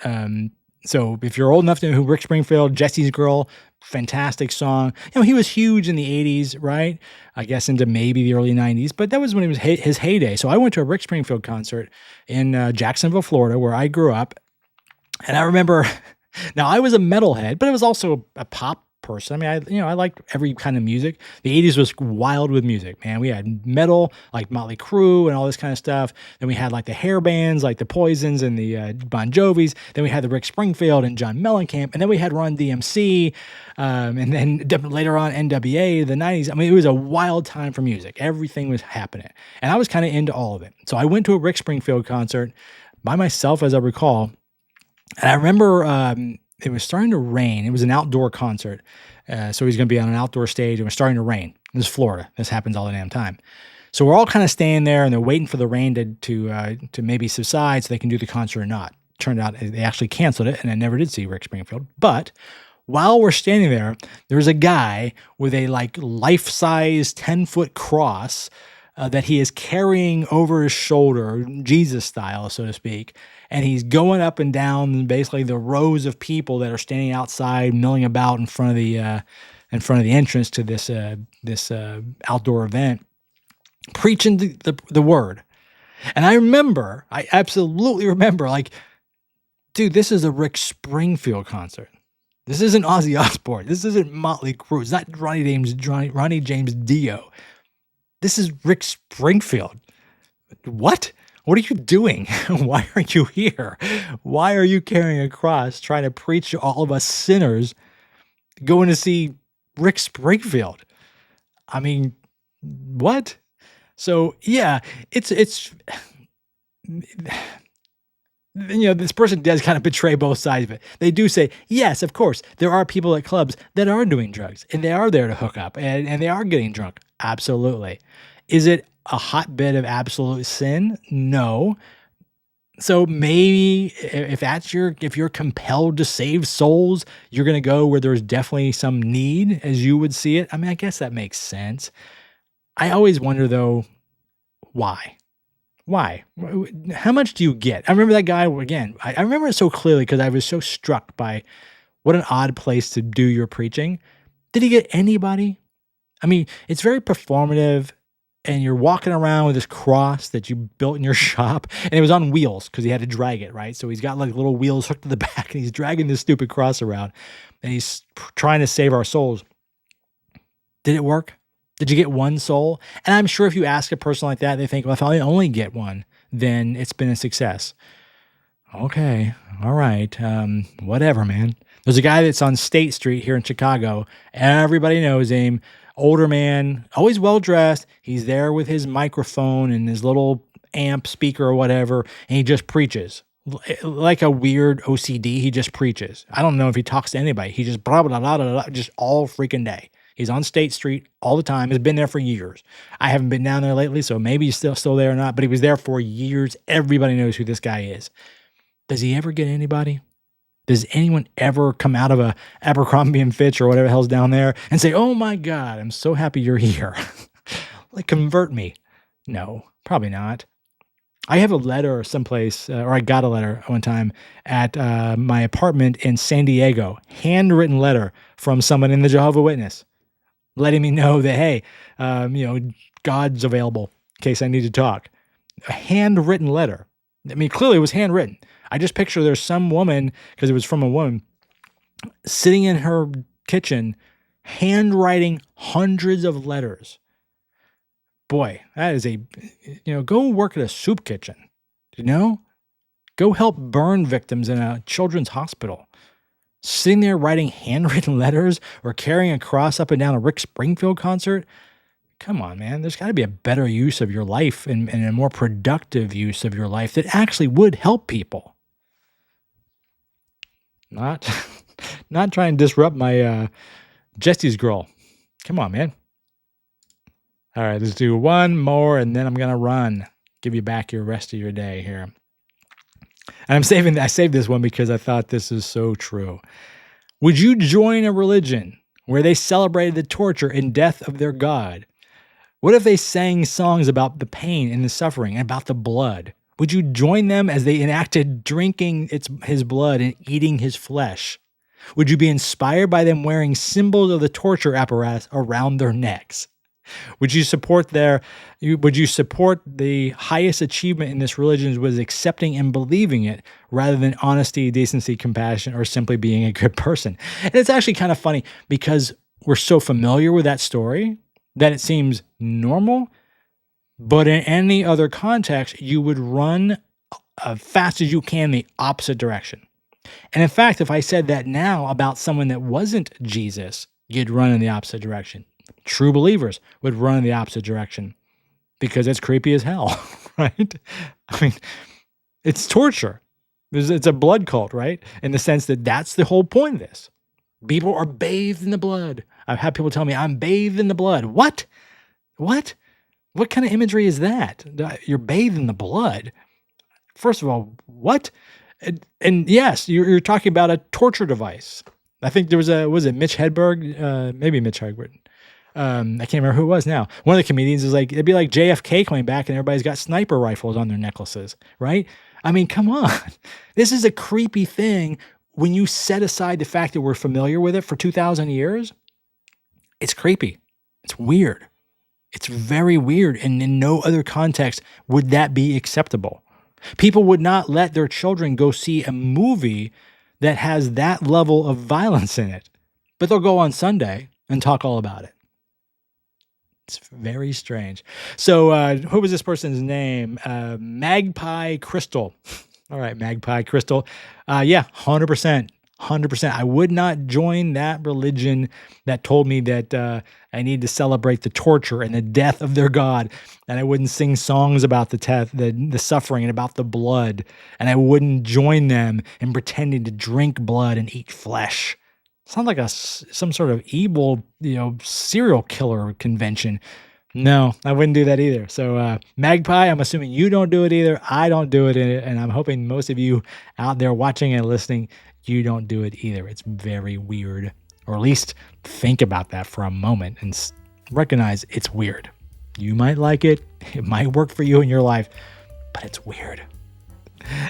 So if you're old enough to know who Rick Springfield, Jesse's Girl, fantastic song. He was huge in the 80s, right? I guess into maybe the early 90s, but that was when it was his heyday. So I went to a Rick Springfield concert in Jacksonville, Florida, where I grew up. And I remember, now I was a metalhead, but I was also a pop person. I mean, I liked every kind of music. The 80s was wild with music, man. We had metal, like Motley Crue and all this kind of stuff. Then we had like the hair bands, like the Poisons and the Bon Jovis. Then we had the Rick Springfield and John Mellencamp. And then we had Run DMC. And then later on, NWA, the 90s. I mean, it was a wild time for music. Everything was happening. And I was kind of into all of it. So I went to a Rick Springfield concert by myself, as I recall. And I remember it was starting to rain. It was an outdoor concert. So he's going to be on an outdoor stage. It was starting to rain. This is Florida. This happens all the damn time. So we're all kind of staying there, and they're waiting for the rain to maybe subside so they can do the concert or not. Turned out they actually canceled it, and I never did see Rick Springfield. But while we're standing there's a guy with a life-size 10-foot cross that he is carrying over his shoulder, Jesus style, so to speak. And he's going up and down basically the rows of people that are standing outside, milling about in front of the entrance to this outdoor event, preaching the word. And I absolutely remember, dude, this is a Rick Springfield concert. This isn't Ozzy Osbourne. This isn't Motley Crue. It's not Ronnie James Dio. This is Rick Springfield. What? What are you doing? Why are you here? Why are you carrying a cross trying to preach to all of us sinners going to see Rick Springfield? I mean, what? So yeah, it's this person does kind of betray both sides of it. They do say, yes, of course, there are people at clubs that are doing drugs and they are there to hook up and they are getting drunk. Absolutely. Is it a hotbed of absolute sin? No. So maybe if you're compelled to save souls, you're going to go where there's definitely some need as you would see it. I mean, I guess that makes sense. I always wonder though, why? Why? How much do you get? I remember that guy again. I remember it so clearly because I was so struck by what an odd place to do your preaching. Did he get anybody? I mean, it's very performative, and you're walking around with this cross that you built in your shop, and it was on wheels because he had to drag it, right? So he's got little wheels hooked to the back, and he's dragging this stupid cross around, and he's trying to save our souls. Did it work? Did you get one soul? And I'm sure if you ask a person like that, they think, well, if I only get one, then it's been a success. Okay, all right, whatever, man. There's a guy that's on State Street here in Chicago. Everybody knows him. Older man, always well-dressed. He's there with his microphone and his little amp speaker or whatever, and he just preaches. Like a weird OCD, he just preaches. I don't know if he talks to anybody. He just blah, blah, blah, blah, blah, just all freaking day. He's on State Street all the time. He's been there for years. I haven't been down there lately, so maybe he's still there or not, but he was there for years. Everybody knows who this guy is. Does he ever get anybody? Does anyone ever come out of a Abercrombie and Fitch or whatever the hell's down there and say, oh my God, I'm so happy you're here. Convert me. No, probably not. I have a letter someplace, or I got a letter one time at my apartment in San Diego, handwritten letter from someone in the Jehovah's Witness, letting me know that, hey, God's available in case I need to talk. A handwritten letter. I mean, clearly it was handwritten. I just picture there's some woman, because it was from a woman, sitting in her kitchen, handwriting hundreds of letters. Boy, that is go work at a soup kitchen, go help burn victims in a children's hospital. sitting there writing handwritten letters or carrying a cross up and down a Rick Springfield concert. Come on, man. There's got to be a better use of your life and a more productive use of your life that actually would help people. Not trying to disrupt my Jesse's girl. Come on, man. All right, let's do one more, and then I'm going to run. Give you back your rest of your day here. And I saved this one because I thought this is so true. Would you join a religion where they celebrated the torture and death of their God? What if they sang songs about the pain and the suffering and about the blood? Would you join them as they enacted drinking his blood and eating his flesh? Would you be inspired by them wearing symbols of the torture apparatus around their necks? Would you support the highest achievement in this religion was accepting and believing it rather than honesty, decency, compassion, or simply being a good person? And it's actually kind of funny because we're so familiar with that story that it seems normal, but in any other context, you would run as fast as you can the opposite direction. And in fact, if I said that now about someone that wasn't Jesus, you'd run in the opposite direction. True believers would run in the opposite direction because it's creepy as hell, right? I mean, it's torture. It's a blood cult, right? In the sense that that's the whole point of this. People are bathed in the blood. I've had people tell me, I'm bathed in the blood. What? What kind of imagery is that? You're bathed in the blood. First of all, what? And yes, you're talking about a torture device. I think there was it Mitch Hedberg? Maybe Mitch Hedberg. I can't remember who it was now. One of the comedians is like, it'd be like JFK coming back and everybody's got sniper rifles on their necklaces, right? I mean, come on. This is a creepy thing when you set aside the fact that we're familiar with it for 2,000 years. It's creepy. It's weird. It's very weird. And in no other context would that be acceptable. People would not let their children go see a movie that has that level of violence in it, but they'll go on Sunday and talk all about it. It's very strange. So who was this person's name? Magpie Crystal. All right, Magpie Crystal. Yeah, 100%. 100%. I would not join that religion that told me that I need to celebrate the torture and the death of their God. And I wouldn't sing songs about the suffering and about the blood. And I wouldn't join them in pretending to drink blood and eat flesh. Sounds like some sort of evil, serial killer convention. No, I wouldn't do that either. So Magpie, I'm assuming you don't do it either. I don't do it, and I'm hoping most of you out there watching and listening, you don't do it either. It's very weird. Or at least think about that for a moment and recognize it's weird. You might like it. It might work for you in your life, but it's weird.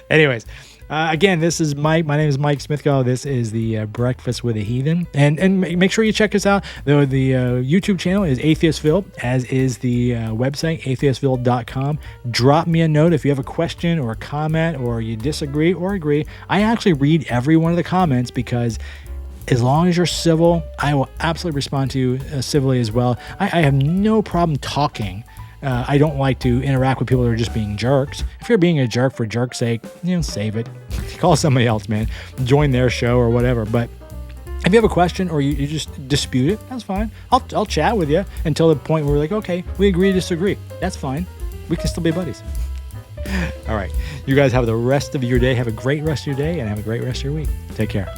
Anyways, again, this is Mike. My name is Mike Smithgall. This is the Breakfast with a Heathen. And make sure you check us out. The YouTube channel is Atheistville, as is the website, atheistville.com. Drop me a note if you have a question or a comment or you disagree or agree. I actually read every one of the comments because as long as you're civil, I will absolutely respond to you civilly as well. I have no problem talking. I don't like to interact with people that are just being jerks. If you're being a jerk for jerk's sake, save it. Call somebody else, man. Join their show or whatever. But if you have a question or you just dispute it, that's fine. I'll chat with you until the point where we're like, okay, we agree to disagree. That's fine. We can still be buddies. All right. You guys have the rest of your day. Have a great rest of your day and have a great rest of your week. Take care.